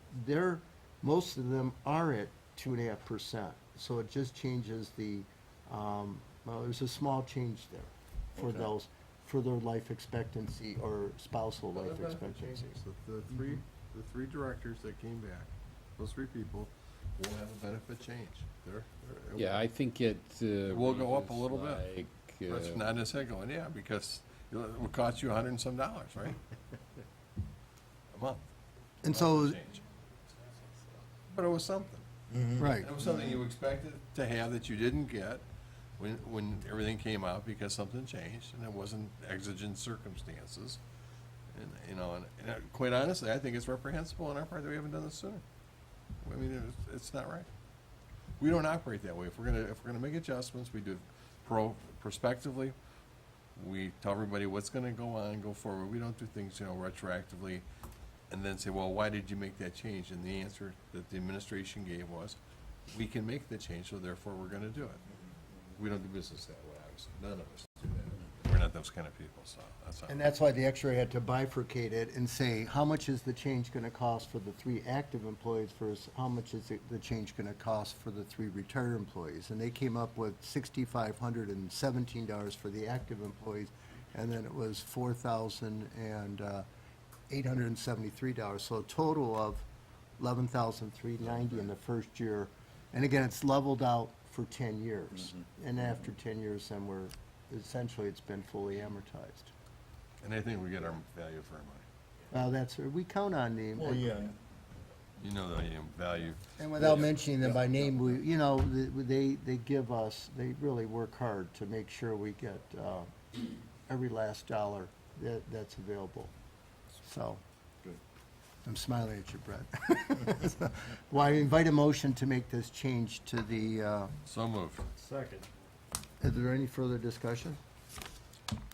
most of them are at 2.5%. So it just changes well, there's a small change there for Okay. those, for their life expectancy or spousal Well, life the benefit expectancy. changes. The three directors that came back, those 3 people will have a benefit change. Yeah, I think it. Will go up a little bit. like, That's not necessarily going, yeah, because it will cost you $100 and some, right? A month. And so, Change. But it was something. right. It was something you expected to have that you didn't get when everything came out because something changed and it wasn't exigent circumstances. And, and quite honestly, I think it's reprehensible on our part that we haven't done this sooner. I mean, it's not right. We don't operate that way. If we're gonna make adjustments, we do prospectively. We tell everybody what's gonna go on, go forward. We don't do things, retroactively and then say, well, why did you make that change? And the answer that the administration gave was, we can make the change, so therefore we're gonna do it. We don't do business that way, obviously. None of us do that. We're not those kind of people, so that's all. And that's why the X-ray had to bifurcate it and say, how much is the change gonna cost for the 3 active employees versus how much is the change gonna cost for the 3 retired employees? And they came up with $6,517 for the active employees, and then it was $4,873. So a total of $11,390 in the first year. And again, it's leveled out for 10 years. And after 10 years, then essentially, it's been fully amortized. And I think we get our value for our money. Well, we count on the. Well, yeah, You know the value. And without mentioning them by name, they give us, they really work hard to make sure we get every last dollar that's available. So, Good. I'm smiling at you, Brett. Well, I invite a motion to make this change to the, So moved. Second. is there any further discussion?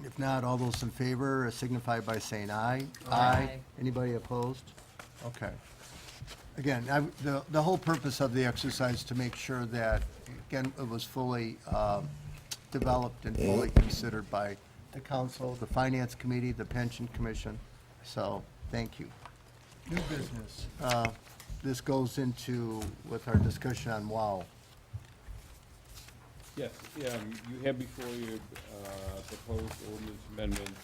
If not, all those in favor signify by saying aye. Aye. Anybody opposed? Okay. Again, the whole purpose of the exercise is to make sure that, again, it was fully developed and fully considered by the council, the finance committee, the pension commission. So, thank you. New business. This goes into with our discussion on WOW. Yes, you have before you proposed ordinance amendments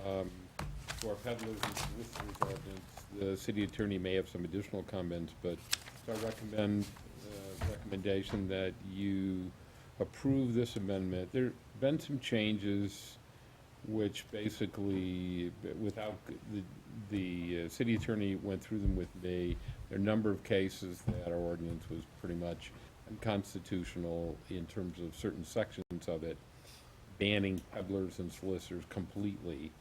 to our peddlers and solicitors ordinance. The city attorney may have some additional comments, but I recommendation that you approve this amendment. There've been some changes which basically, without, the city attorney went through them with me. There are a number of cases that our ordinance was pretty much unconstitutional in terms of certain sections of it, banning peddlers and solicitors completely.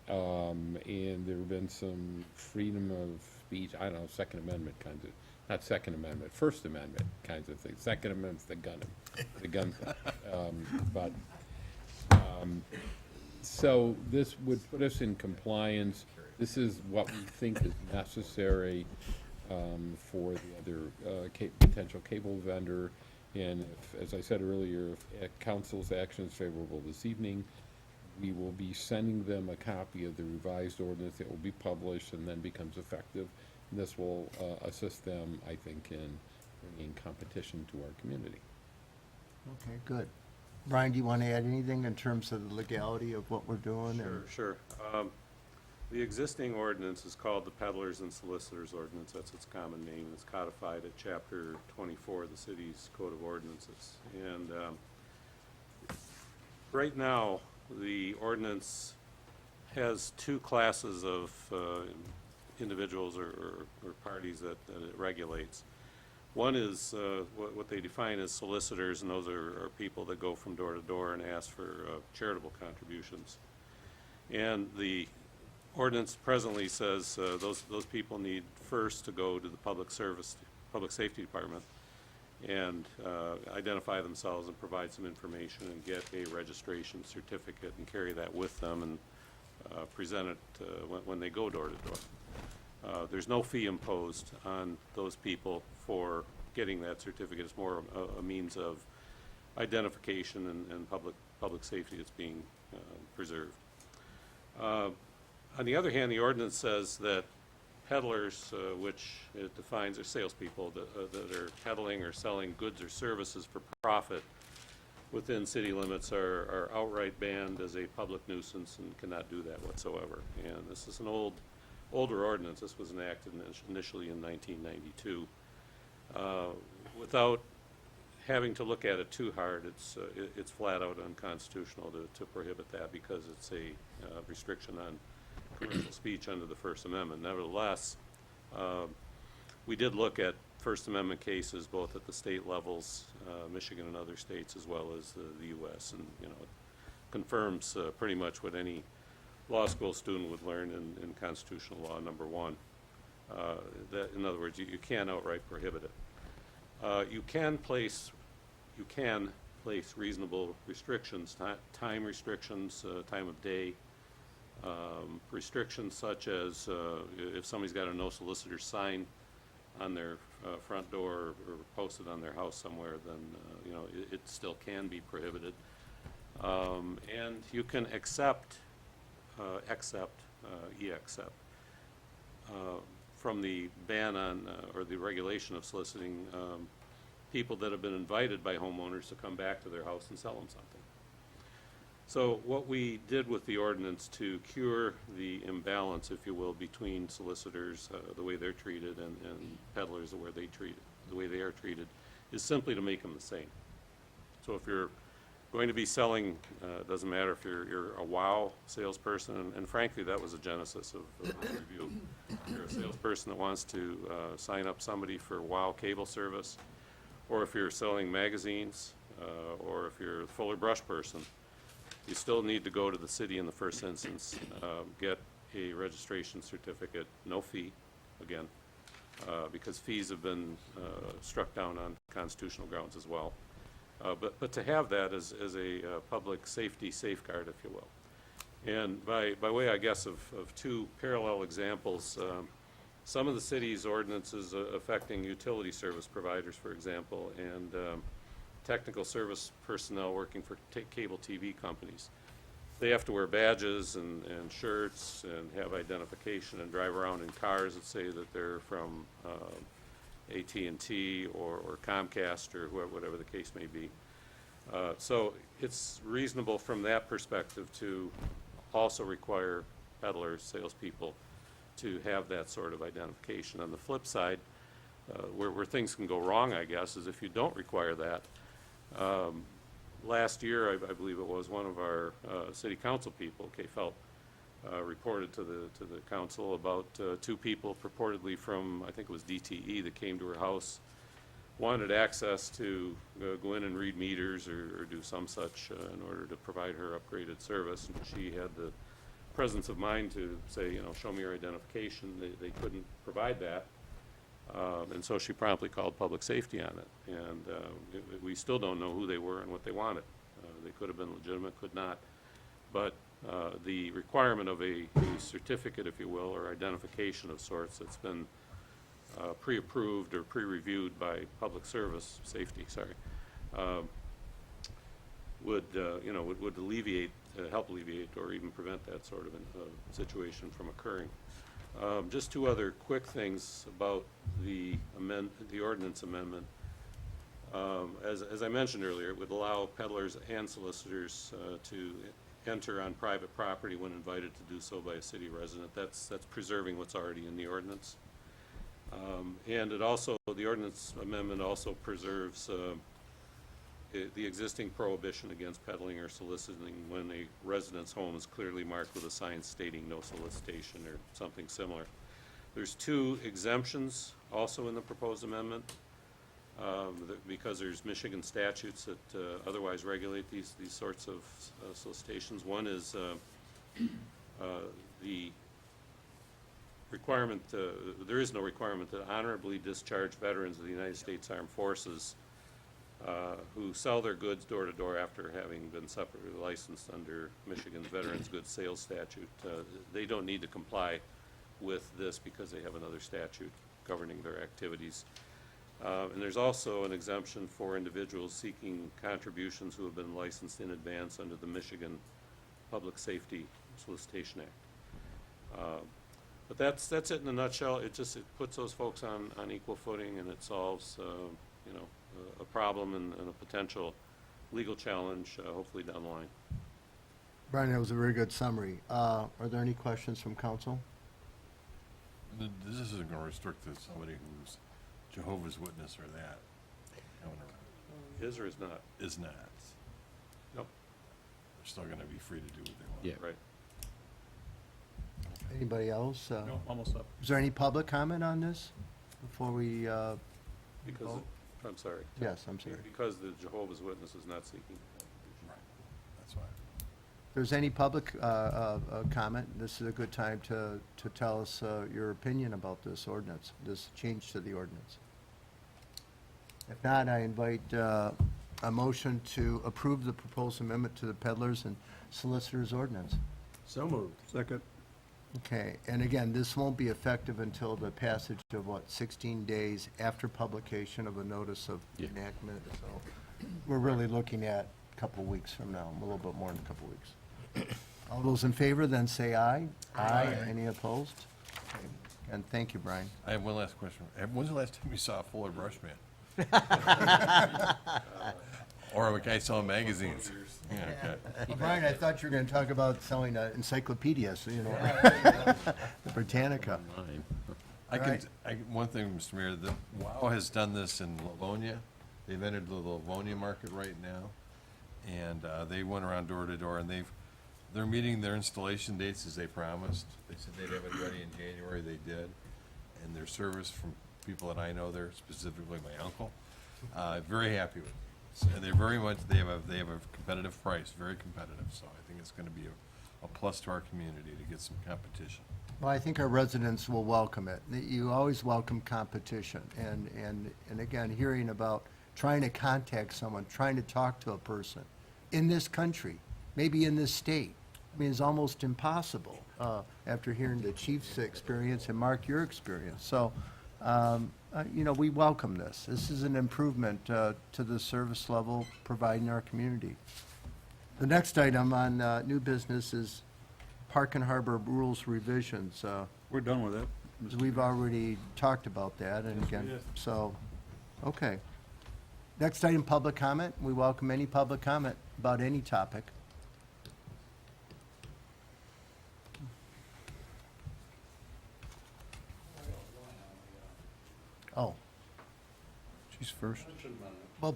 And there have been some freedom of speech, I don't know, Second Amendment kinds of, not Second Amendment, First Amendment kinds of things. Second Amendment's the gun thing. So this would put us in compliance. This is what we think is necessary for the other potential cable vendor. And if, as I said earlier, if council's action is favorable this evening, we will be sending them a copy of the revised ordinance that will be published and then becomes effective. And this will assist them, I think, in bringing competition to our community. Okay, good. Brian, do you want to add anything in terms of the legality of what we're doing? Sure. The existing ordinance is called the Peddlers and Solicitors Ordinance. That's its common name. It's codified at Chapter 24 of the city's Code of Ordinances. And right now, the ordinance has two classes of individuals or parties that it regulates. One is what they define as solicitors, and those are people that go from door to door and ask for charitable contributions. And the ordinance presently says those people need first to go to the public safety department and identify themselves and provide some information and get a registration certificate and carry that with them and present it when they go door to door. There's no fee imposed on those people for getting that certificate. It's more a means of identification and public safety that's being preserved. On the other hand, the ordinance says that peddlers, which it defines as salespeople that are peddling or selling goods or services for profit within city limits, are outright banned as a public nuisance and cannot do that whatsoever. And this is an older ordinance. This was enacted initially in 1992. Without having to look at it too hard, it's flat out unconstitutional to prohibit that because it's a restriction on commercial speech under the First Amendment. Nevertheless, we did look at First Amendment cases both at the state levels, Michigan and other states, as well as the U.S., and it confirms pretty much what any law school student would learn in constitutional law number one. That, in other words, you can't outright prohibit it. You can place reasonable restrictions, time restrictions, time of day, restrictions such as if somebody's got a no solicitor sign on their front door or posted on their house somewhere, then it still can be prohibited. And you can accept from the ban on or the regulation of soliciting people that have been invited by homeowners to come back to their house and sell them something. So what we did with the ordinance to cure the imbalance, if you will, between solicitors, the way they're treated, and peddlers, the way they are treated, is simply to make them the same. So if you're going to be selling, doesn't matter if you're a WOW salesperson, and frankly, that was the genesis of the review. If you're a salesperson that wants to sign up somebody for WOW cable service, or if you're selling magazines, or if you're a Fuller Brush person, you still need to go to the city in the first instance, get a registration certificate, no fee, again, because fees have been struck down on constitutional grounds as well. But to have that as a public safety safeguard, if you will. And by way, I guess, of two parallel examples, some of the city's ordinances affecting utility service providers, for example, and technical service personnel working for cable TV companies. They have to wear badges and shirts and have identification and drive around in cars that say that they're from AT&T or Comcast or whatever the case may be. So it's reasonable from that perspective to also require peddlers, salespeople, to have that sort of identification. On the flip side, where things can go wrong, I guess, is if you don't require that. Last year, I believe it was, one of our city council people, Kay Felt, reported to the council about two people purportedly from, I think it was DTE, that came to her house, wanted access to go in and read meters or do some such in order to provide her upgraded service. And she had the presence of mind to say, show me your identification. They couldn't provide that. And so she promptly called public safety on it. And we still don't know who they were and what they wanted. They could have been legitimate, could not. But the requirement of a certificate, if you will, or identification of sorts that's been pre-approved or pre-reviewed by public service safety, would alleviate, help alleviate, or even prevent that sort of situation from occurring. Just two other quick things about the ordinance amendment. As I mentioned earlier, it would allow peddlers and solicitors to enter on private property when invited to do so by a city resident. That's preserving what's already in the ordinance. And it also, the ordinance amendment also preserves the existing prohibition against peddling or soliciting when a resident's home is clearly marked with a sign stating no solicitation or something similar. There's 2 exemptions also in the proposed amendment, because there's Michigan statutes that otherwise regulate these sorts of solicitations. One is the requirement, there is no requirement that honorably discharged veterans of the United States Armed Forces who sell their goods door to door after having been separately licensed under Michigan's Veterans Goods Sales Statute. They don't need to comply with this because they have another statute governing their activities. And there's also an exemption for individuals seeking contributions who have been licensed in advance under the Michigan Public Safety Solicitation Act. But that's it in a nutshell. It puts those folks on equal footing, and it solves, you know, a problem and a potential legal challenge, hopefully down the line. Brian, that was a very good summary. Are there any questions from council? This isn't going to restrict to somebody who's Jehovah's Witness or that. coming around. Is or is not? Is not. Nope. They're still going to be free to do what they want. Yeah. Right. Anybody else? No, almost up. Is there any public comment on this before we, Because, vote? I'm sorry. Yes, I'm sorry. Because the Jehovah's Witness is not seeking. Right. That's why. If there's any public comment, this is a good time to tell us your opinion about this ordinance, this change to the ordinance. If not, I invite a motion to approve the proposed amendment to the peddlers and solicitors ordinance. So moved. Second. Okay, and again, this won't be effective until the passage of, 16 days after publication of a notice of Yeah. enactment, so we're really looking at a couple weeks from now, a little bit more than a couple weeks. All those in favor, then say aye. Aye. Any opposed? Okay. And thank you, Brian. I have one last question. When's the last time you saw a Fuller Brush Man? Or a guy selling magazines? Yeah, okay. Brian, I thought you were going to talk about selling encyclopedias, the Britannica. Mine. One thing, Mr. Mayor, the WOW has done this in Livonia. They've entered the Livonia market right now. And they went around door to door, and they're meeting their installation dates as they promised. They said they'd have it ready in January, they did. And their service from people that I know there, specifically my uncle, very happy with it. And they're they have a competitive price, very competitive, so I think it's gonna be a plus to our community to get some competition. Well, I think our residents will welcome it. You always welcome competition, and again, hearing about trying to contact someone, trying to talk to a person in this country, maybe in this state, I mean, it's almost impossible, after hearing the chief's experience and Mark, your experience. So, we welcome this. This is an improvement to the service level provided in our community. The next item on new business is Park and Harbor rules revisions. We're done with it. We've already talked about that, and again, so, okay. Next item, public comment. We welcome any public comment about any topic. Oh. She's first. Well,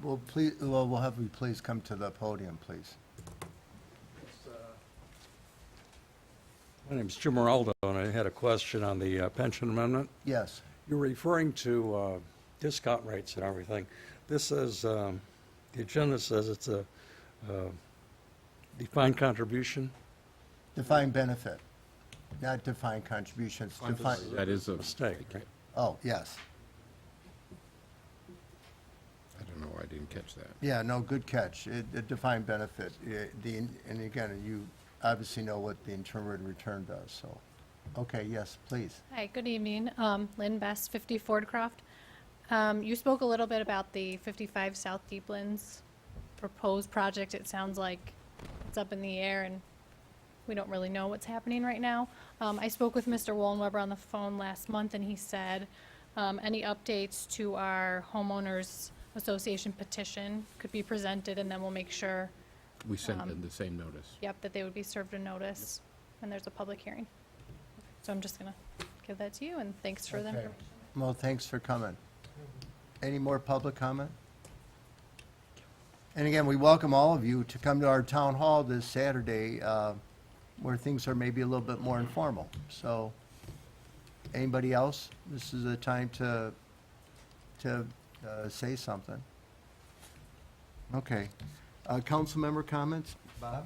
we'll have you please come to the podium, please. My name's Jim Moraldo, and I had a question on the pension amendment. Yes. You're referring to discount rates and everything. This says, the agenda says it's a defined contribution. Defined benefit, not defined contributions. Defined. That is a Mistake, right? Oh, yes. I don't know why I didn't catch that. Yeah, no, good catch. A defined benefit. And again, you obviously know what the internal rate of return does, so. Okay, yes, please. Hi, good evening. Lynn Best, 50 Fordcroft. You spoke a little bit about the 55 South Deeplands proposed project. It sounds like it's up in the air and we don't really know what's happening right now. I spoke with Mr. Wollenweber on the phone last month, and he said any updates to our homeowners association petition could be presented, and then we'll make sure We sent in the same notice. Yep, that they would be served a notice when there's a public hearing. So I'm just gonna give that to you, and thanks for the Okay. information. Well, thanks for coming. Any more public comment? And again, we welcome all of you to come to our town hall this Saturday, where things are maybe a little bit more informal. So, anybody else? This is a time to say something. Okay. Council member comments? Bob?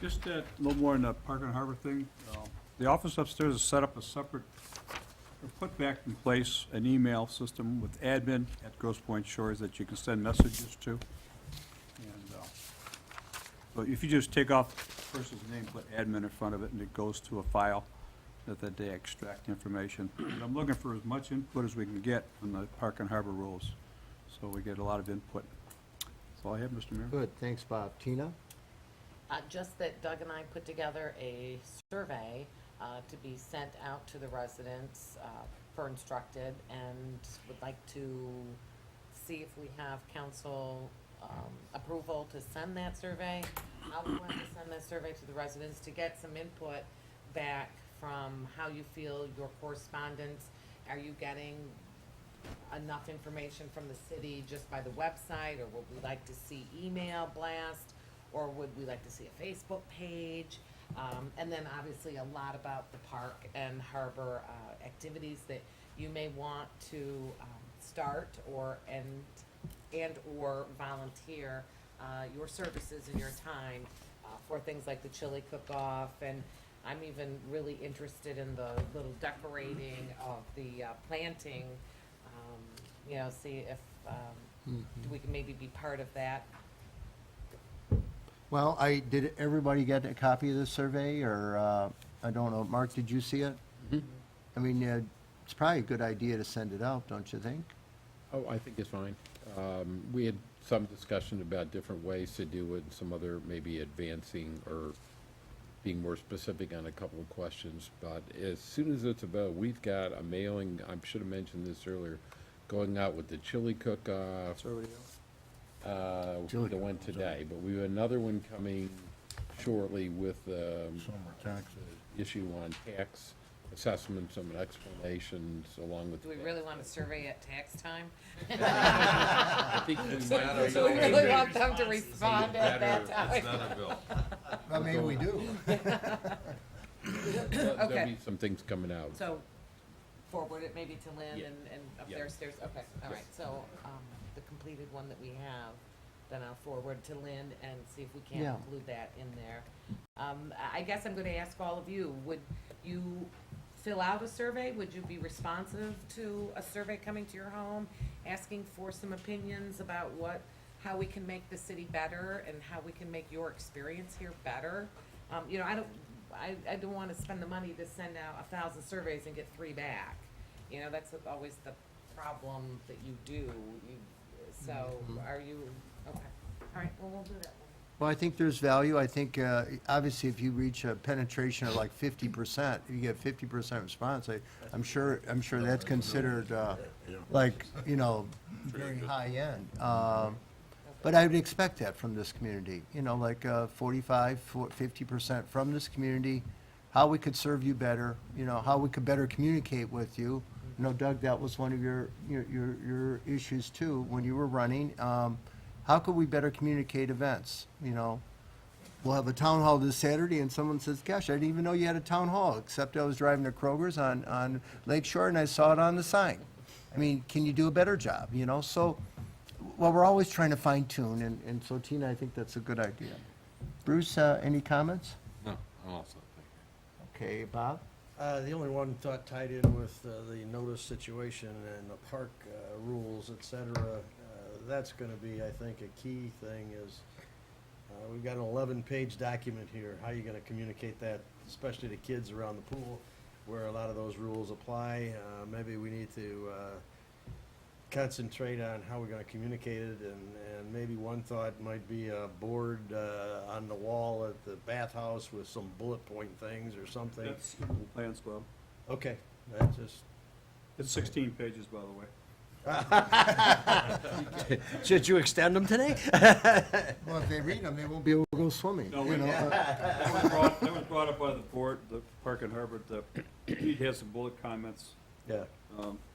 Just that, a little more on the Park and Harbor thing. The office upstairs has set up a separate, or put back in place an email system with admin at Grosse Pointe Shores that you can send messages to. And, so if you just take off the person's name, put admin in front of it, and it goes to a file that they extract information. And I'm looking for as much input as we can get on the Park and Harbor rules, so we get a lot of input. That's all I have, Mr. Mayor. Good, thanks, Bob. Tina? Just that Doug and I put together a survey to be sent out to the residents per instructed, and would like to see if we have council approval to send that survey. How we want to send that survey to the residents to get some input back from how you feel your correspondence. Are you getting enough information from the city just by the website, or would we like to see email blast, or would we like to see a Facebook page? And then obviously a lot about the park and harbor activities that you may want to start or or volunteer your services and your time for things like the chili cook-off. And I'm even really interested in the little decorating of the planting, see if we can maybe be part of that. Well, did everybody get a copy of the survey, or, I don't know, Mark, did you see it? I mean, it's probably a good idea to send it out, don't you think? Oh, I think it's fine. We had some discussion about different ways to do it, and some other maybe advancing or being more specific on a couple of questions. But as soon as it's about, we've got a mailing, I should have mentioned this earlier, going out with the chili cook-off. The one today, but we have another one coming shortly with Summer taxes. issue on tax assessments and explanations along with. Do we really want to survey at tax time? I think we might. So we really want them to respond at that time? It's not a bill. I mean, we do. There'll Okay. be some things coming out. So forward it maybe to Lynn Yeah. and up Yeah. there stairs, okay, all right, so, the completed one that we have, then I'll forward to Lynn and see if we can Yeah. include that in there. I guess I'm gonna ask all of you, would you fill out a survey? Would you be responsive to a survey coming to your home, asking for some opinions about how we can make the city better and how we can make your experience here better? I don't wanna spend the money to send out 1,000 surveys and get 3 back. That's always the problem that you do. So are you, okay, all right, well, we'll do that one. Well, I think there's value. I think, obviously, if you reach a penetration of like 50%, you get 50% response, I'm sure that's considered, very high end. But I would expect that from this community, like 50% from this community, how we could serve you better, how we could better communicate with you. Doug, that was one of your issues too, when you were running. How could we better communicate events? We'll have a town hall this Saturday, and someone says, gosh, I didn't even know you had a town hall, except I was driving to Kroger's on Lake Shore, and I saw it on the sign. I mean, can you do a better job, So, well, we're always trying to fine tune, and so Tina, I think that's a good idea. Bruce, any comments? No, I'm all set, thank you. Okay, Bob? The only one thought tied in with the notice situation and the park rules, et cetera, that's gonna be, I think, a key thing is, we've got an 11-page document here. How are you gonna communicate that, especially to kids around the pool, where a lot of those rules apply? Maybe we need to concentrate on how we're gonna communicate it, and maybe one thought might be a board on the wall at the bathhouse with some bullet point things or something. That's in the plans, Bob. Okay, that just, It's 16 pages, by the way. Should you extend them today? Well, if they read them, they won't be able to go swimming. No, you know, that was brought up by the board, the Park and Harbor, that he has some bullet comments, Yeah,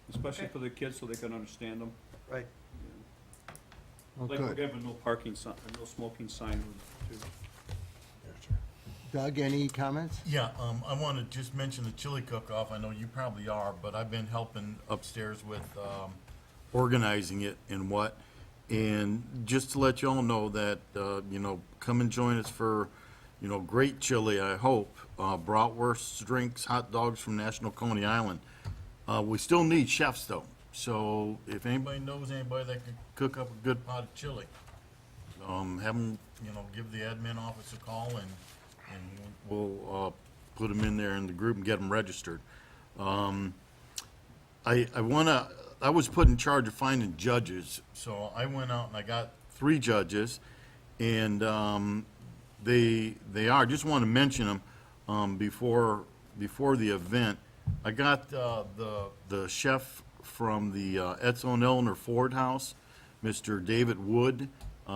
especially for the kids so they can understand them. right. Oh, Like we're good. having no parking sign, no smoking sign too. Doug, any comments? Yeah, I want to just mention the chili cook-off. I know you probably are, but I've been helping upstairs with organizing it and what. And just to let you all know that, come and join us for, great chili, I hope. Bratwursts, drinks, hot dogs from National Coney Island. We still need chefs, though. So if anybody knows anybody that could cook up a good pot of chili, have them, give the admin office a call and we'll put them in there in the group and get them registered. I was put in charge of finding judges, so I went out and I got 3 judges, and they are, just want to mention them before the event. I got the chef from the Edsel and Eleanor Ford House, Mr. David Wood.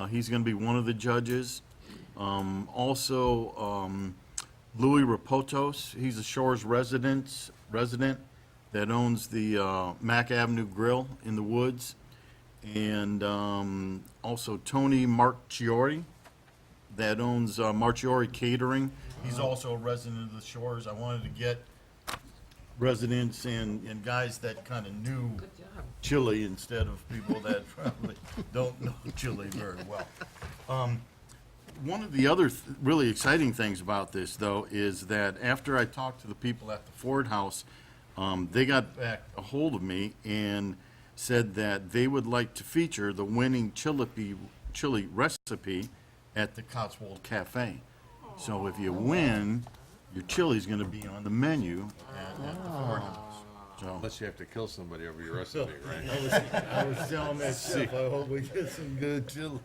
He's going to be one of the judges. Also, Louis Rapotos, he's a Shores resident that owns the Mack Avenue Grill in the Woods. And also Tony Marchiori that owns Marchiori Catering. He's also a resident of the Shores. I wanted to get residents and guys that kind of knew chili instead of people that probably don't know chili very well. One of the other really exciting things about this, though, is that after I talked to the people at the Ford House, they got back a hold of me and said that they would like to feature the winning chili recipe at the Cotswold Cafe. So if you win, your chili's going to be on the menu at the Ford House. So Unless you have to kill somebody over your recipe, right? I was telling that chef, I hope we get some good chili.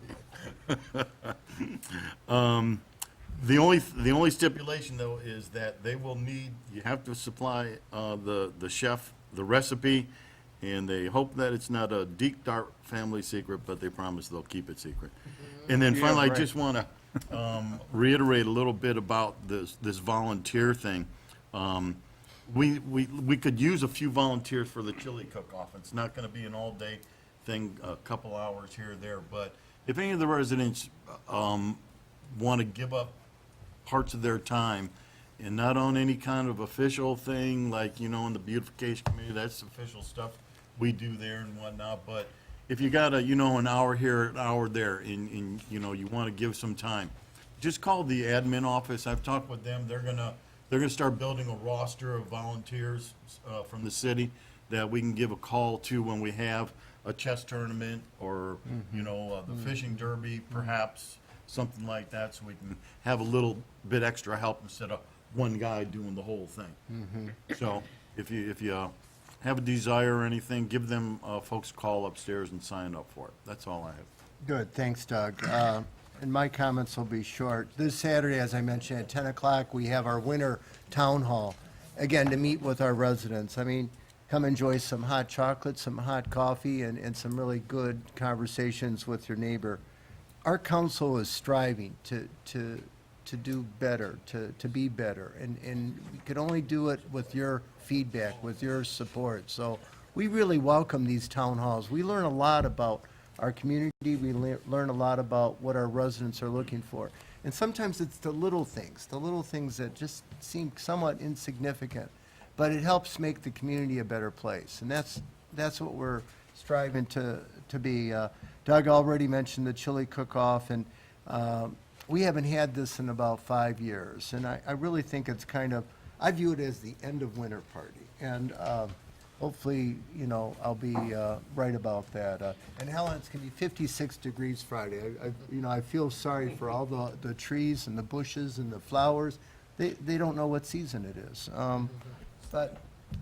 The only stipulation, though, is that they will need, you have to supply the chef the recipe, and they hope that it's not a deep, dark family secret, but they promise they'll keep it secret. And then finally, I just want to reiterate a little bit about this volunteer thing. We could use a few volunteers for the chili cook-off. It's not going to be an all-day thing, a couple hours here or there, but if any of the residents want to give up parts of their time, and not on any kind of official thing, like, in the beautification committee, that's official stuff we do there and whatnot, but if you got an hour here, an hour there, and you want to give some time, just call the admin office. I've talked with them. They're gonna start building a roster of volunteers from the city that we can give a call to when we have a chess tournament or, the fishing derby, perhaps, something like that, so we can have a little bit extra help instead of one guy doing the whole thing. So if you have a desire or anything, give them folks a call upstairs and sign up for it. That's all I have. Good, thanks, Doug. And my comments will be short. This Saturday, as I mentioned, at 10 o'clock, we have our winter town hall, again, to meet with our residents. I mean, come enjoy some hot chocolate, some hot coffee, and some really good conversations with your neighbor. Our council is striving to do better, to be better, and we could only do it with your feedback, with your support. So we really welcome these town halls. We learn a lot about our community. We learn a lot about what our residents are looking for. And sometimes it's the little things that just seem somewhat insignificant, but it helps make the community a better place. And that's what we're striving to be. Doug already mentioned the chili cook-off, and we haven't had this in about 5 years. And I really think it's I view it as the end of winter party. And hopefully, I'll be right about that. And Helen, it's going to be 56 degrees Friday. I feel sorry for all the trees and the bushes and the flowers. They don't know what season it is. But,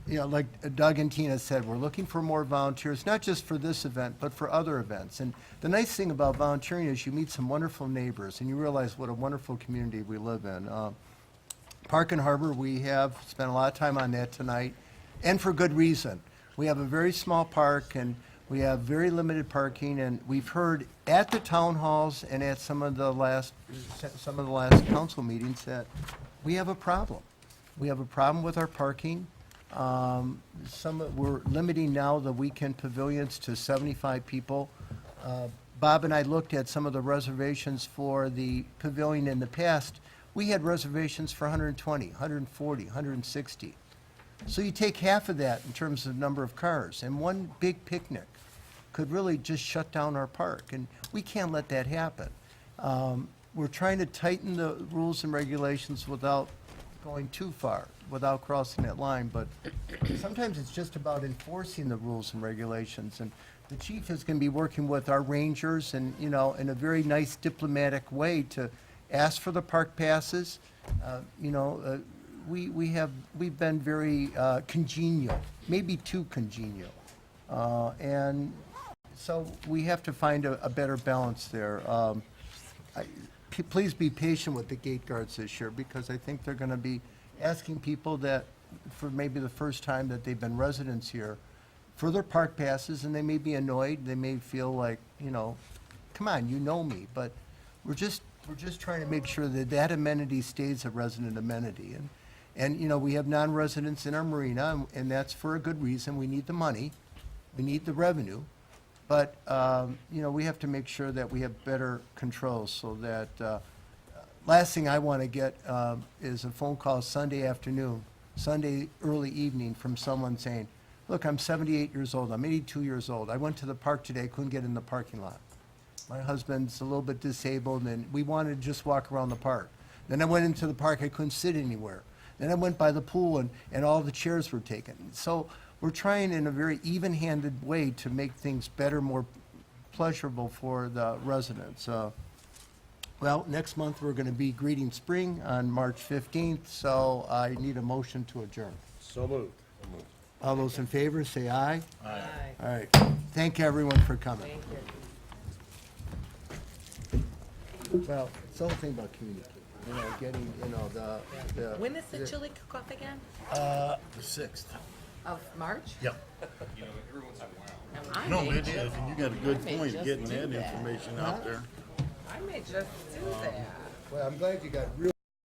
like Doug and Tina said, we're looking for more volunteers, not just for this event, but for other events. And the nice thing about volunteering is you meet some wonderful neighbors, and you realize what a wonderful community we live in. Park and Harbor, we have spent a lot of time on that tonight, and for good reason. We have a very small park, and We have very limited parking, and we've heard at the town halls and at some of the last council meetings that we have a problem. We have a problem with our parking. We're limiting now the weekend pavilions to 75 people. Bob and I looked at some of the reservations for the pavilion in the past. We had reservations for 120, 140, 160. So you take half of that in terms of number of cars, and one big picnic could really just shut down our park, and we can't let that happen. We're trying to tighten the rules and regulations without going too far, without crossing that line, but sometimes it's just about enforcing the rules and regulations, and the chief is gonna be working with our rangers and, you know, in a very nice diplomatic way to ask for the park passes. We've been very congenial, maybe too congenial. And so we have to find a better balance there. Please be patient with the gate guards this year, because I think they're gonna be asking people that, for maybe the first time that they've been residents here, for their park passes, and they may be annoyed, they may feel like, you know, come on, you know me, but we're just trying to make sure that that amenity stays a resident amenity. And, you know, we have non-residents in our marina, and that's for a good reason. We need the money, we need the revenue. But, you know, we have to make sure that we have better controls so that, last thing I want to get is a phone call Sunday afternoon, Sunday early evening from someone saying, look, I'm 78 years old, I'm 82 years old. I went to the park today, couldn't get in the parking lot. My husband's a little bit disabled, and we wanted to just walk around the park. Then I went into the park, I couldn't sit anywhere. Then I went by the pool, and all the chairs were taken. So we're trying in a very even-handed way to make things better, more pleasurable for the residents. Well, next month, we're going to be greeting spring on March 15th, so I need a motion to adjourn. So moved. All those in favor, say aye. Aye. All right. Thank everyone for coming. Thank you. Well, it's the whole thing about communicating, you know, getting, you know, the. When is the chili cook-off again? The 6th. Of March? Yep. You know, every once in a while. I No, may it is, just- and you got a good I may point, just getting do that that. information out there. I may just do that. Well, I'm glad you got real